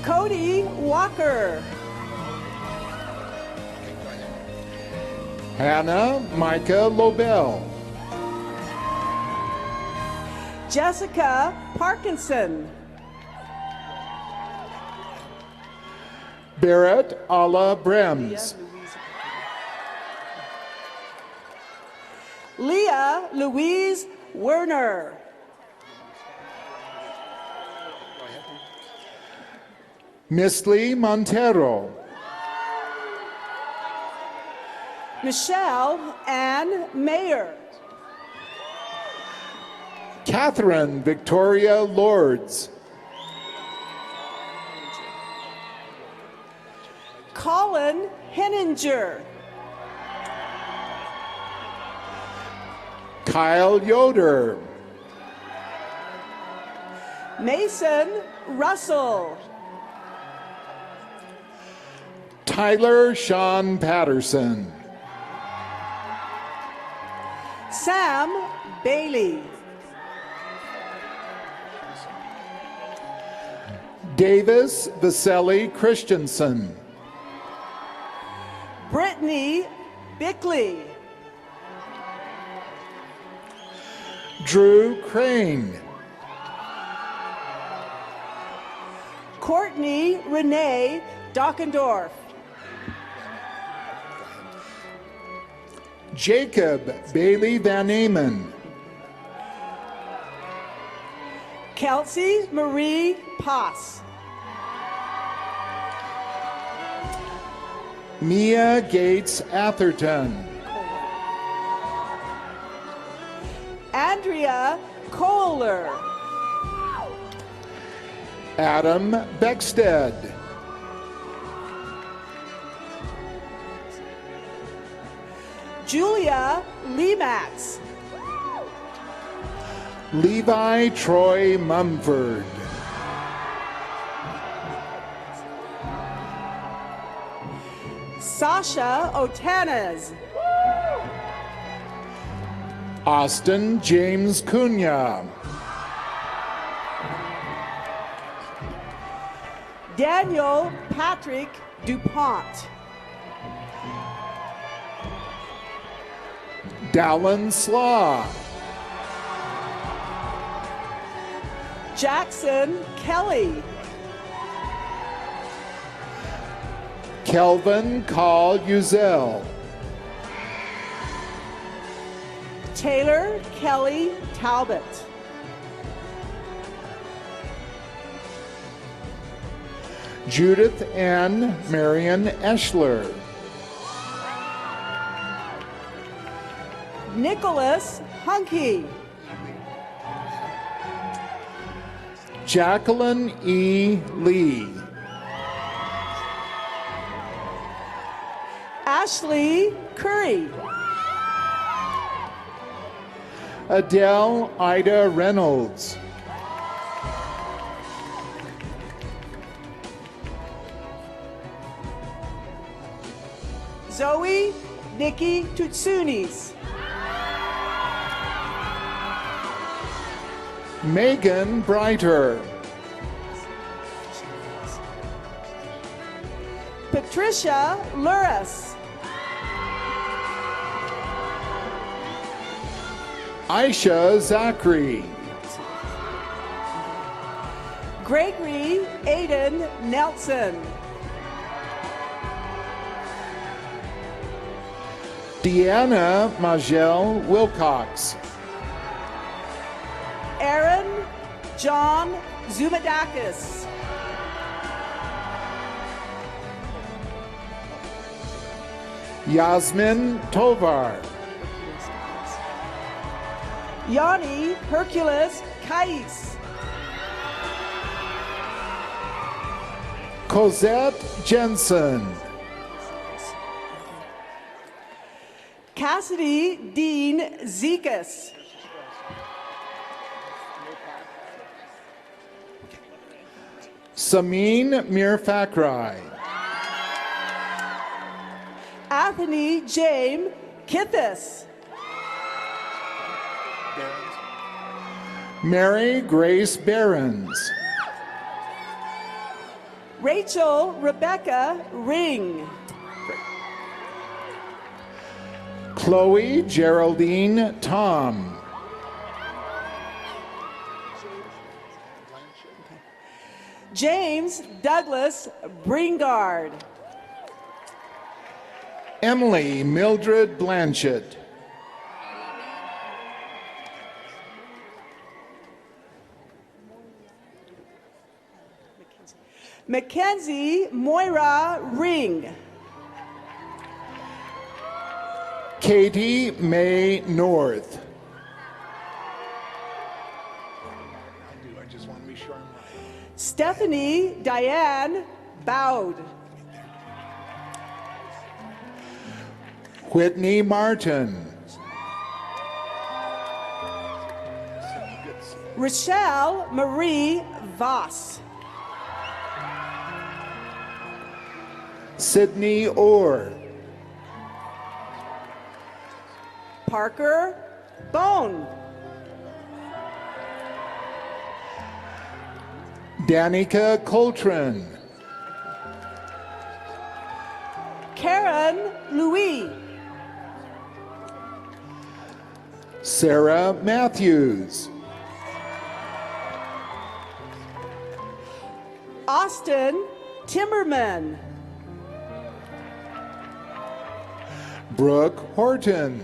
Cody Walker. Hannah Micah Lobel. Jessica Parkinson. Barrett Alla Brems. Leah Louise Werner. Mistley Montero. Michelle Ann Mayer. Catherine Victoria Lords. Colin Henninger. Kyle Yoder. Mason Russell. Tyler Sean Patterson. Sam Bailey. Davis Vasily Christensen. Brittany Bickley. Drew Crane. Courtney Renee Dockendorf. Jacob Bailey Van Amen. Kelsey Marie Poss. Mia Gates Atherton. Andrea Kohler. Adam Beckstead. Julia Lemax. Levi Troy Mumford. Sasha Otanas. Austin James Cunha. Daniel Patrick DuPont. Dallin Slaw. Jackson Kelly. Kelvin Call Uzel. Taylor Kelly Talbot. Judith Ann Marion Eschler. Nicholas Hunky. Jacqueline E. Lee. Ashley Curry. Adele Ida Reynolds. Zoe Nikki Tutsunis. Megan Breiter. Patricia Luris. Aisha Zachary. Gregory Aiden Nelson. Deanna Majel Wilcox. Aaron John Zumadakis. Yasmin Tovar. Yanni Hercules Kais. Cosette Jensen. Cassidy Dean Zekas. Samin Mirfakrai. Anthony James Kithis. Mary Grace Behrens. Rachel Rebecca Ring. Chloe Geraldine Tom. James Douglas Bringard. Emily Mildred Blanchett. Mackenzie Moira Ring. Katie May North. Stephanie Diane Bowd. Whitney Martin. Rochelle Marie Voss. Sydney Orr. Parker Bone. Danica Coltrane. Karen Louis. Sarah Matthews. Austin Timmerman. Brooke Horton.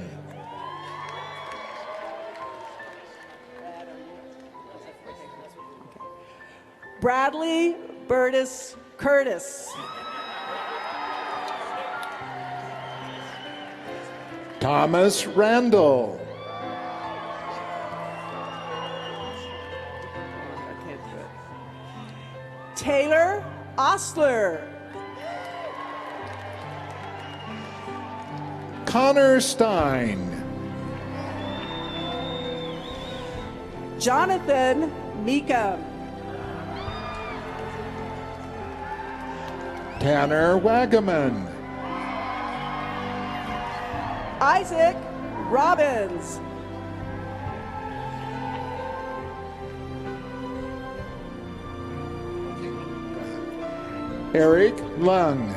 Bradley Burtis Curtis. Thomas Randall. Taylor Ostler. Connor Stein. Jonathan Meekum. Tanner Wagaman. Isaac Robbins. Eric Lung.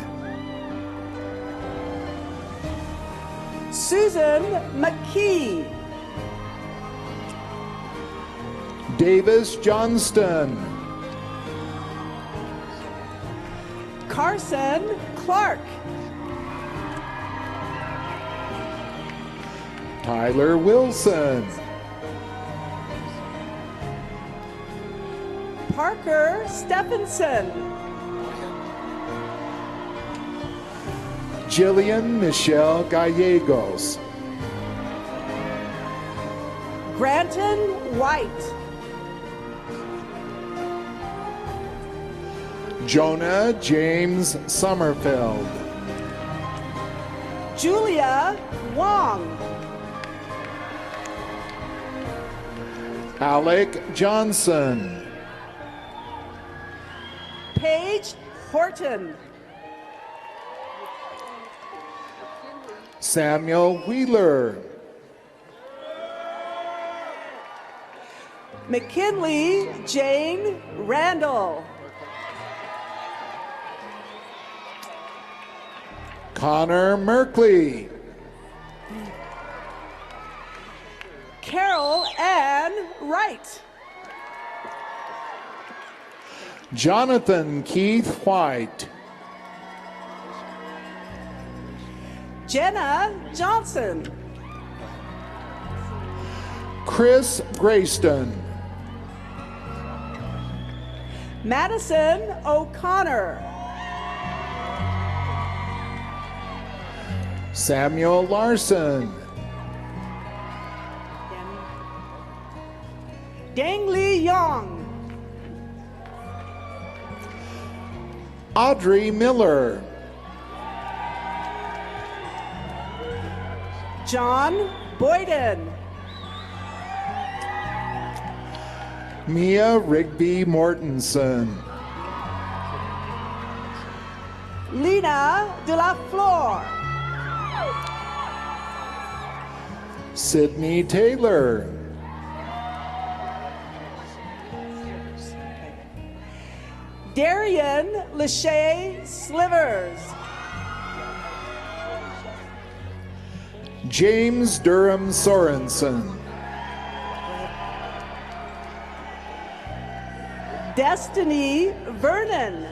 Susan McKee. Davis Johnston. Carson Clark. Tyler Wilson. Parker Stephenson. Jillian Michelle Gallegos. Granton White. Jonah James Summerfeld. Julia Wong. Alec Johnson. Paige Horton. Samuel Wheeler. McKinley Jane Randall. Connor Merkley. Carol Ann Wright. Jonathan Keith White. Jenna Johnson. Chris Grayston. Madison O'Connor. Samuel Larson. Dang Lee Young. Audrey Miller. John Boyden. Mia Rigby Mortensen. Lena de la Flor. Sydney Taylor. Darian Lachey Slivers. James Durham Sorensen. Destiny Vernon.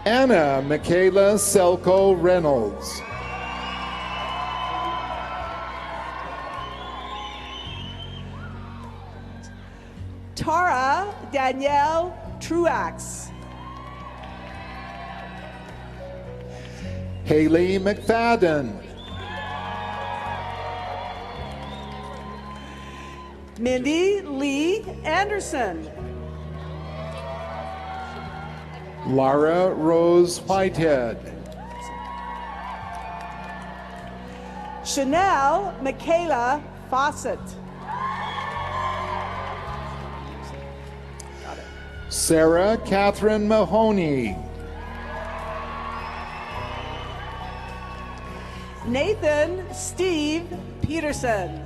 Anna Michaela Selko Reynolds. Tara Danielle Truax. Haley McFadden. Mindy Lee Anderson. Lara Rose Whitehead. Chanel Michaela Fawcett. Sarah Catherine Mahoney. Nathan Steve Peterson.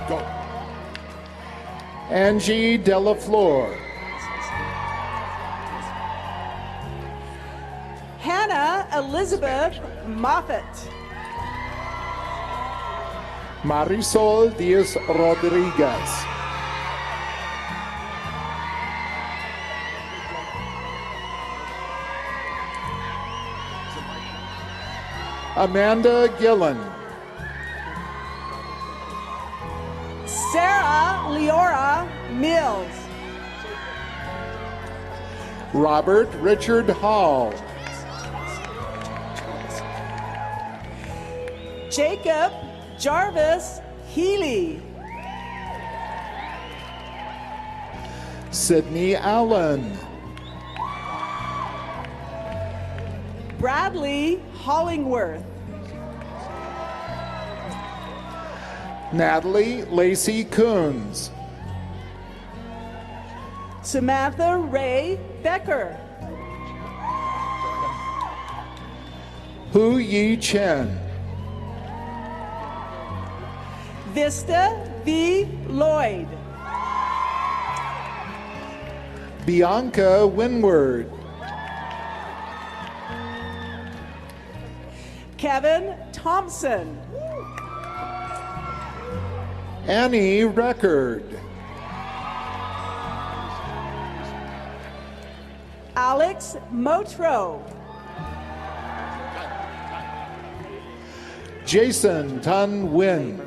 Go. Angie Delafleur. Hannah Elizabeth Moffett. Marisol Diaz Rodriguez. Amanda Gillen. Sarah Leora Mills. Robert Richard Hall. Jacob Jarvis Healy. Sydney Allen. Bradley Hollingworth. Natalie Lacey Coons. Samantha Ray Becker. Hu Yi Chen. Vista V. Lloyd. Bianca Winward. Kevin Thompson. Annie Record. Alex Motro. Jason Tun Win.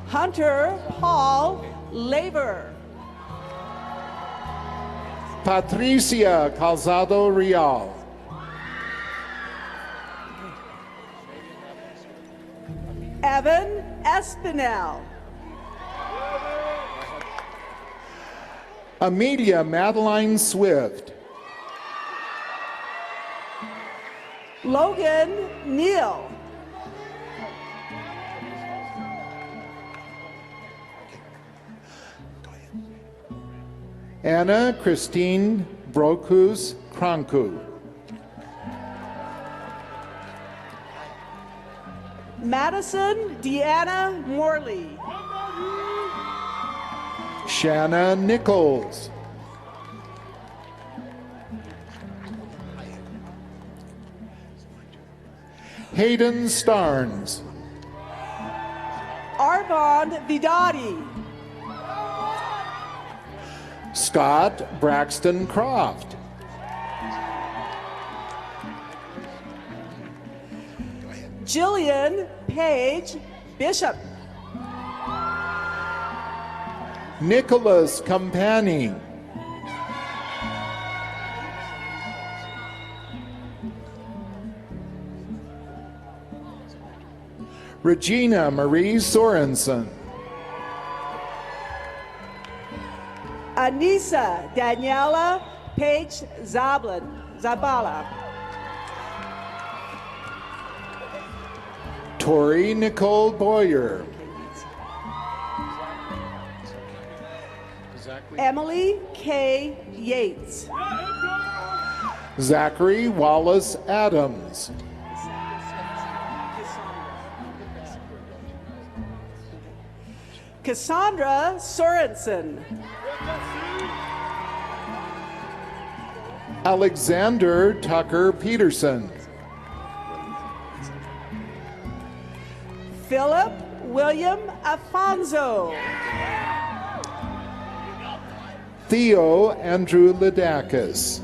Hunter Paul Laver. Patricia Calzado Real. Evan Espinel. Amelia Madeline Swift. Logan Neal. Anna Christine Brokus Kranku. Madison Deanna Morley. Shanna Nichols. Hayden Starnes. Arvon Vidadi. Scott Braxton Croft. Jillian Page Bishop. Nicholas Campani. Regina Marie Sorensen. Anissa Daniela Page Zabala. Tori Nicole Boyer. Emily K. Yates. Zachary Wallace Adams. Cassandra Sorensen. Alexander Tucker Peterson. Philip William Afonso. Theo Andrew Lidakis.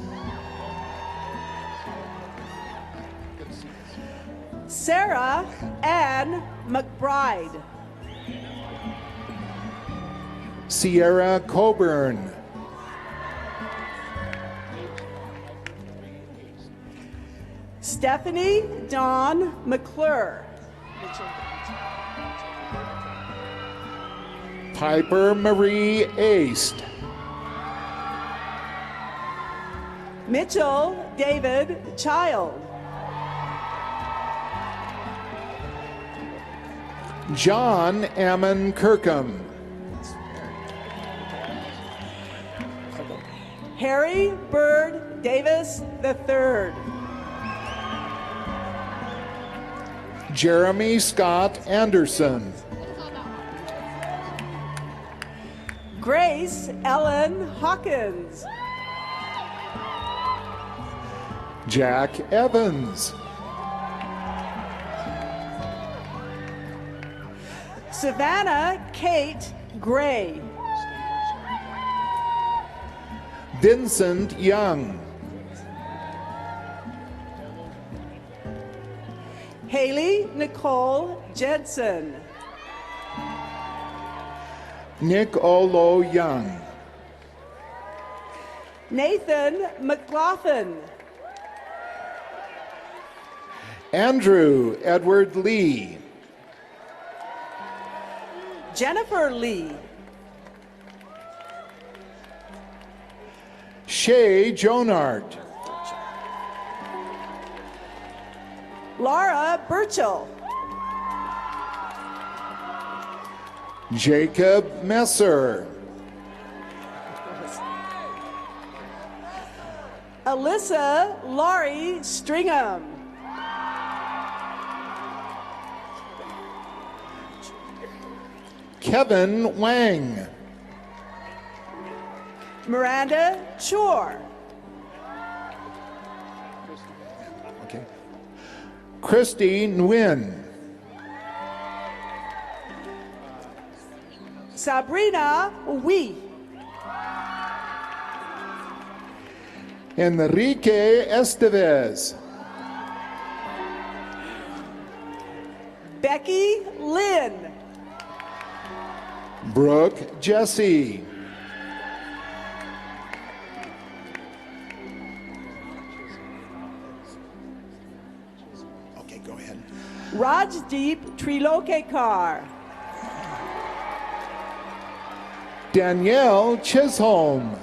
Sarah Ann McBride. Sierra Coburn. Stephanie Dawn McClure. Piper Marie Aist. Mitchell David Child. John Ammon Kirkham. Harry Bird Davis III. Jeremy Scott Anderson. Grace Ellen Hawkins. Jack Evans. Savannah Kate Gray. Vincent Young. Haley Nicole Jensen. Nick Olo Young. Nathan McLaughlin. Andrew Edward Lee. Jennifer Lee. Shay Jonart. Laura Burchell. Jacob Messer. Alyssa Laurie Stringham. Kevin Wang. Miranda Chor. Okay. Christy Nguyen. Sabrina Wee. Enrique Estevez. Becky Lynn. Brooke Jesse. ahead. Rajdeep Trilokekar. Danielle Chisholm.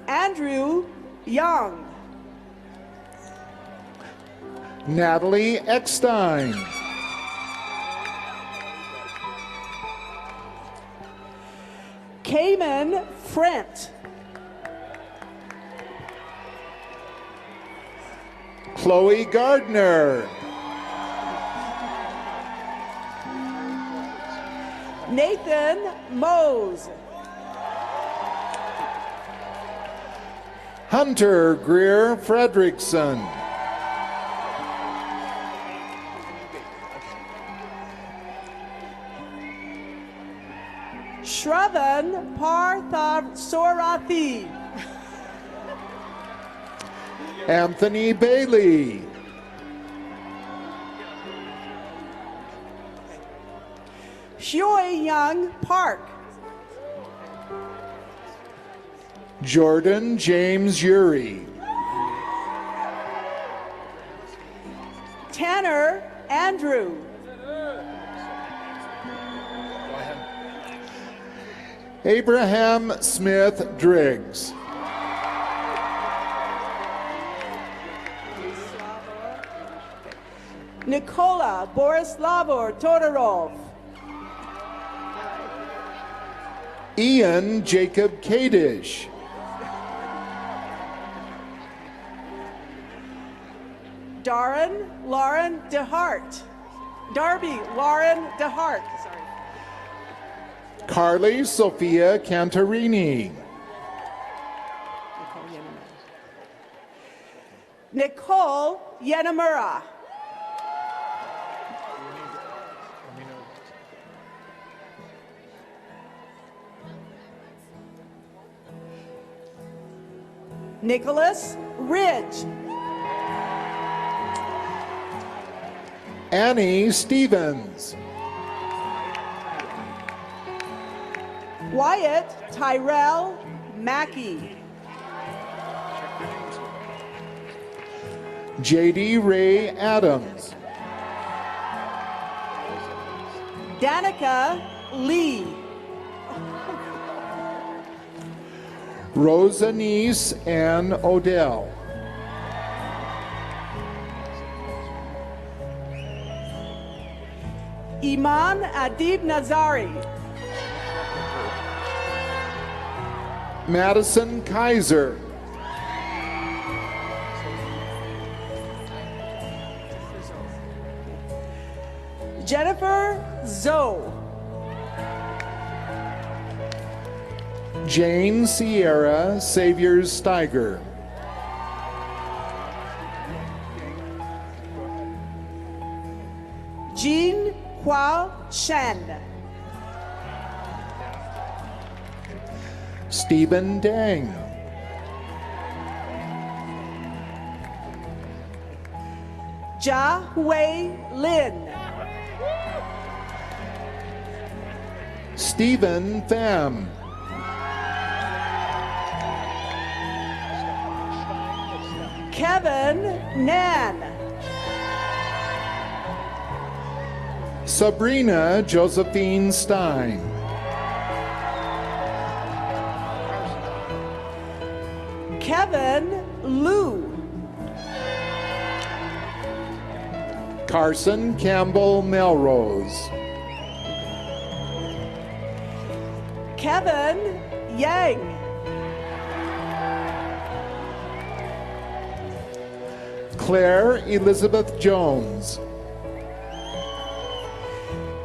Andrew Young. Natalie Eckstein. Cayman Frent. Chloe Gardner. Nathan Mose. Hunter Greer Fredrickson. Shravan Parthav Sorathi. Anthony Bailey. Xioi Young Park. Jordan James Uri. Tanner Andrew. Abraham Smith Driggs. Nikola Borislavor Todorov. Ian Jacob Kadish. Darren Lauren DeHart. Darby Lauren DeHart. Sorry. Carly Sophia Cantarini. Nicole Yenamura. Nicholas Ridge. Annie Stevens. Wyatt Tyrell Mackey. JD Ray Adams. Danica Lee. Rose Anise Ann Odell. Iman Adib Nazari. Madison Kaiser. Jennifer Zoe. Jane Sierra Saviors Steiger. Jean Hua Shen. Stephen Dang. Jia Hui Lin. Stephen Pham. Kevin Nan. Sabrina Josephine Stein. Kevin Liu. Carson Campbell Melrose. Kevin Yang. Claire Elizabeth Jones.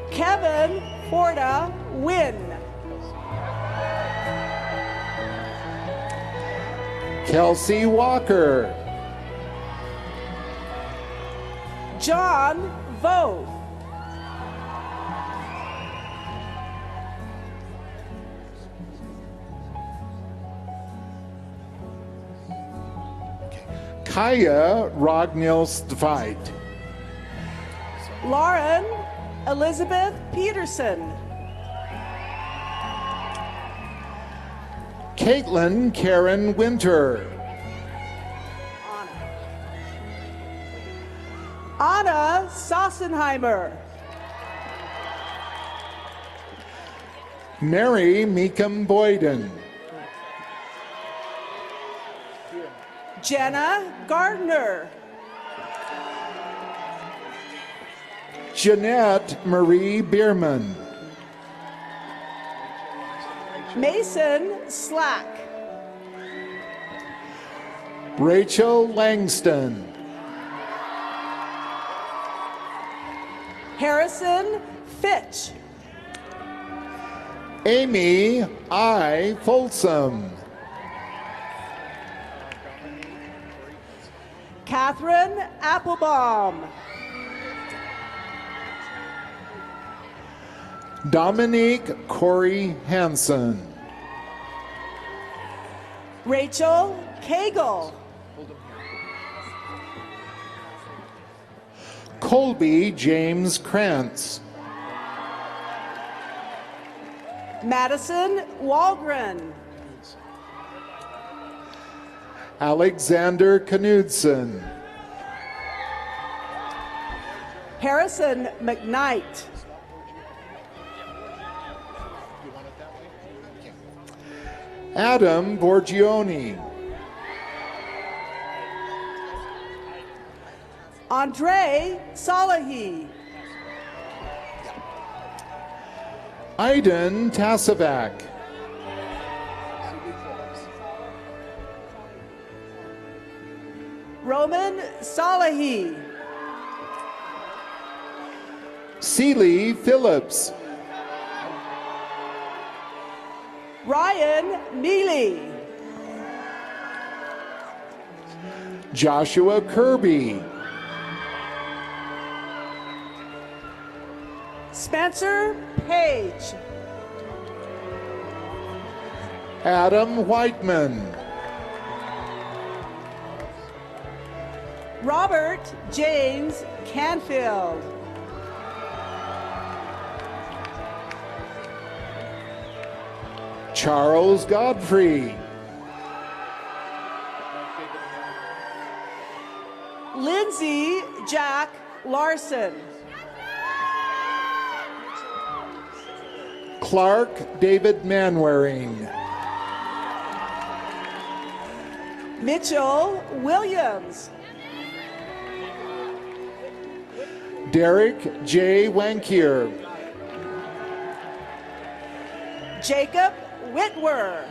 Kevin Forda Win. Kelsey Walker. John Vo. Kaya Rognilstveit. Lauren Elizabeth Peterson. Caitlin Karen Winter. Anna Sossenheimer. Mary Meekum Boyden. Jenna Gardner. Jeanette Marie Bierman. Mason Slack. Rachel Langston. Harrison Fitch. Amy I. Folsom. Catherine Applebaum. Dominique Corey Hansen. Rachel Cagle. Colby James Krantz. Madison Walgren. Alexander Knudsen. Harrison McKnight. Adam Borgioni. Andre Salahi. Aiden Tasavac. Roman Salahi. Celie Phillips. Ryan Neely. Joshua Kirby. Spencer Page. Adam Whiteman. Robert James Canfield. Charles Godfrey. Lindsay Jack Larson. Clark David Manwaring. Mitchell Williams. Derek J. Wankier. Jacob Whitwer.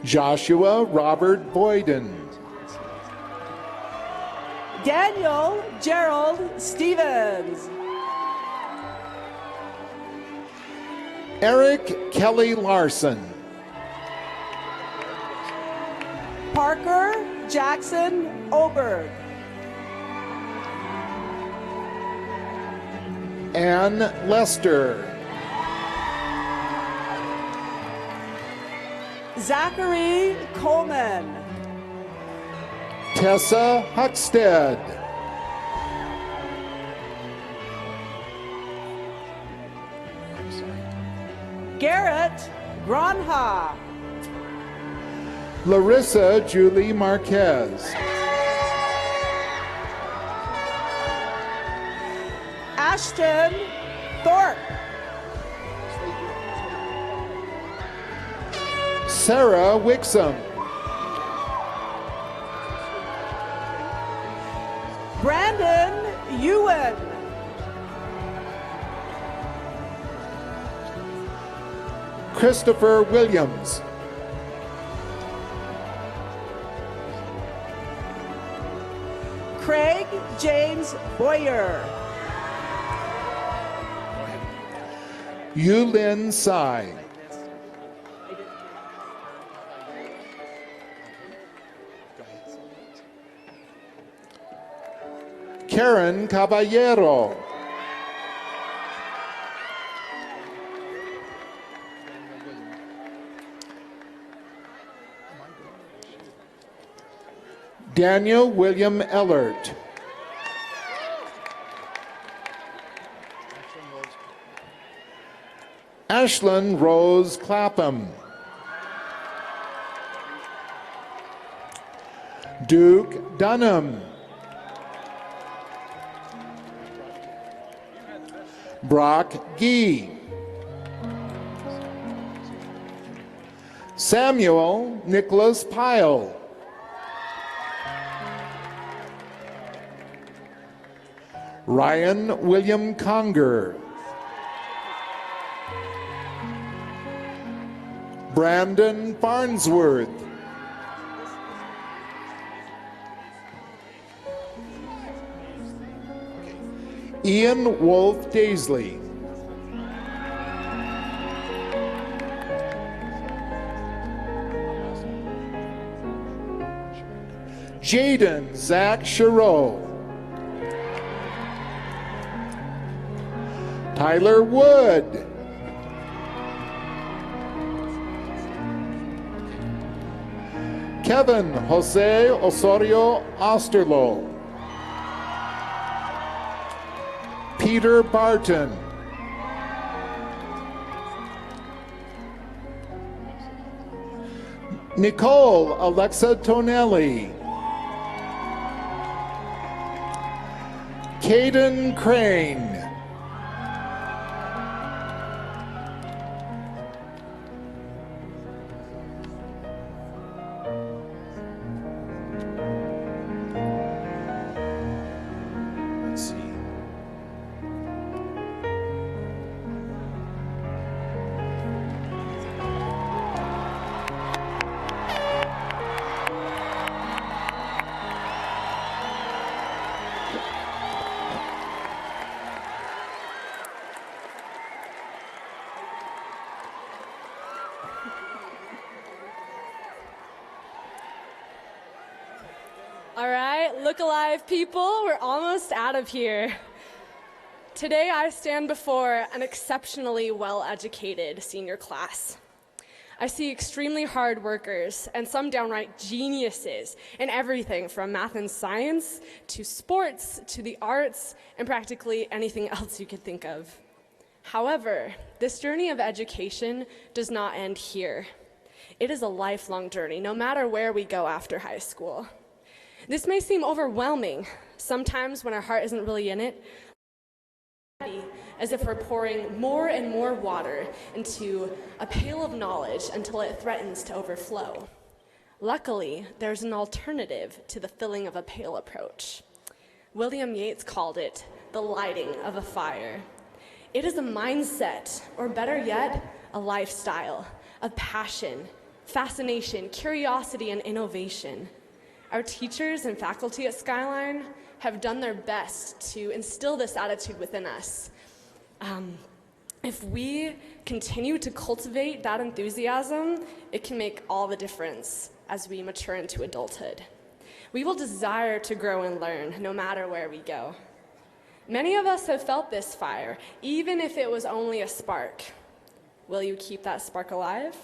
Joshua Robert Boyden. Daniel Gerald Stevens. Eric Kelly Larson. Parker Jackson Oberg. Ann Lester. Zachary Coleman. Tessa Huckstead. Garrett Gronha. Larissa Julie Marquez. Ashton Thorpe. Sarah Wixom. Brandon Ewan. Christopher Williams. Craig James Boyer. Yulin Tsai. Karen Caballero. Daniel William Ellert. Ashlyn Rose Clapham. Duke Dunham. Brock Gee. Samuel Nicholas Pyle. Ryan William Conger. Brandon Farnsworth. Ian Wolf Daisley. Jaden Zach Chereau. Tyler Wood. Kevin Jose Osorio Osterlo. Peter Barton. Nicole Alexa Tonelli. Caden Crane. Let's see. All right, look alive, people. We're almost out of here. Today, I stand before an exceptionally well-educated senior class. I see extremely hard workers and some downright geniuses in everything from math and science to sports to the arts and practically anything else you could think of. However, this journey of education does not end here. It is a lifelong journey, no matter where we go after high school. This may seem overwhelming, sometimes when our heart isn't really in it, as if we're pouring more and more water into a pail of knowledge until it threatens to overflow. Luckily, there's an alternative to the filling of a pail approach. William Yates called it the lighting of a fire. It is a mindset, or better yet, a lifestyle of passion, fascination, curiosity, and innovation. Our teachers and faculty at Skyline have done their best to instill this attitude within us. If we continue to cultivate that enthusiasm, it can make all the difference as we mature into adulthood. We will desire to grow and learn no matter where we go. Many of us have felt this fire, even if it was only a spark. Will you keep that spark alive?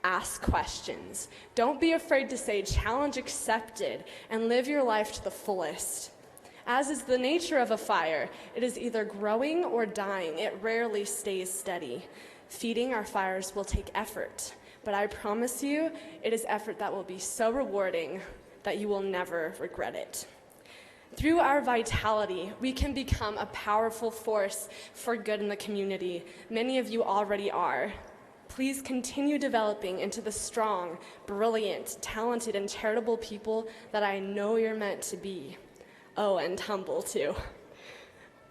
Ask questions. Don't be afraid to say challenge accepted and live your life to the fullest. As is the nature of a fire, it is either growing or dying. It rarely stays steady. Feeding our fires will take effort, but I promise you, it is effort that will be so rewarding that you will never regret it. Through our vitality, we can become a powerful force for good in the community. Many of you already are. Please continue developing into the strong, brilliant, talented, and charitable people that I know you're meant to be. Oh, and humble too.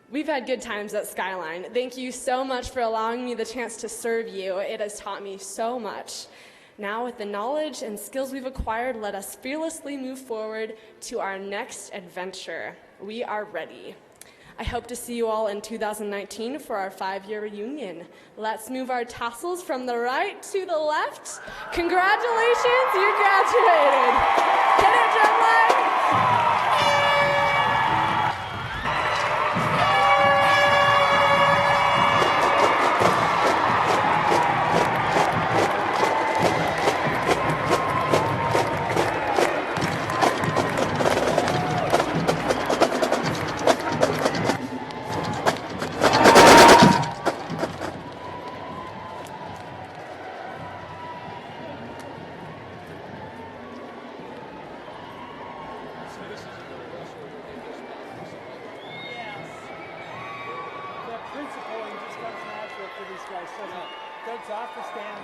We've had good times at Skyline. Thank you so much for allowing me the chance to serve you. It has taught me so much. Now, with the knowledge and skills we've acquired, let us fearlessly move forward to our next adventure. We are ready. I hope to see you all in 2019 for our 5-year reunion. Let's move our tassels from the right to the left. Congratulations, you graduated. Get it, drumline? Coach, off the stand.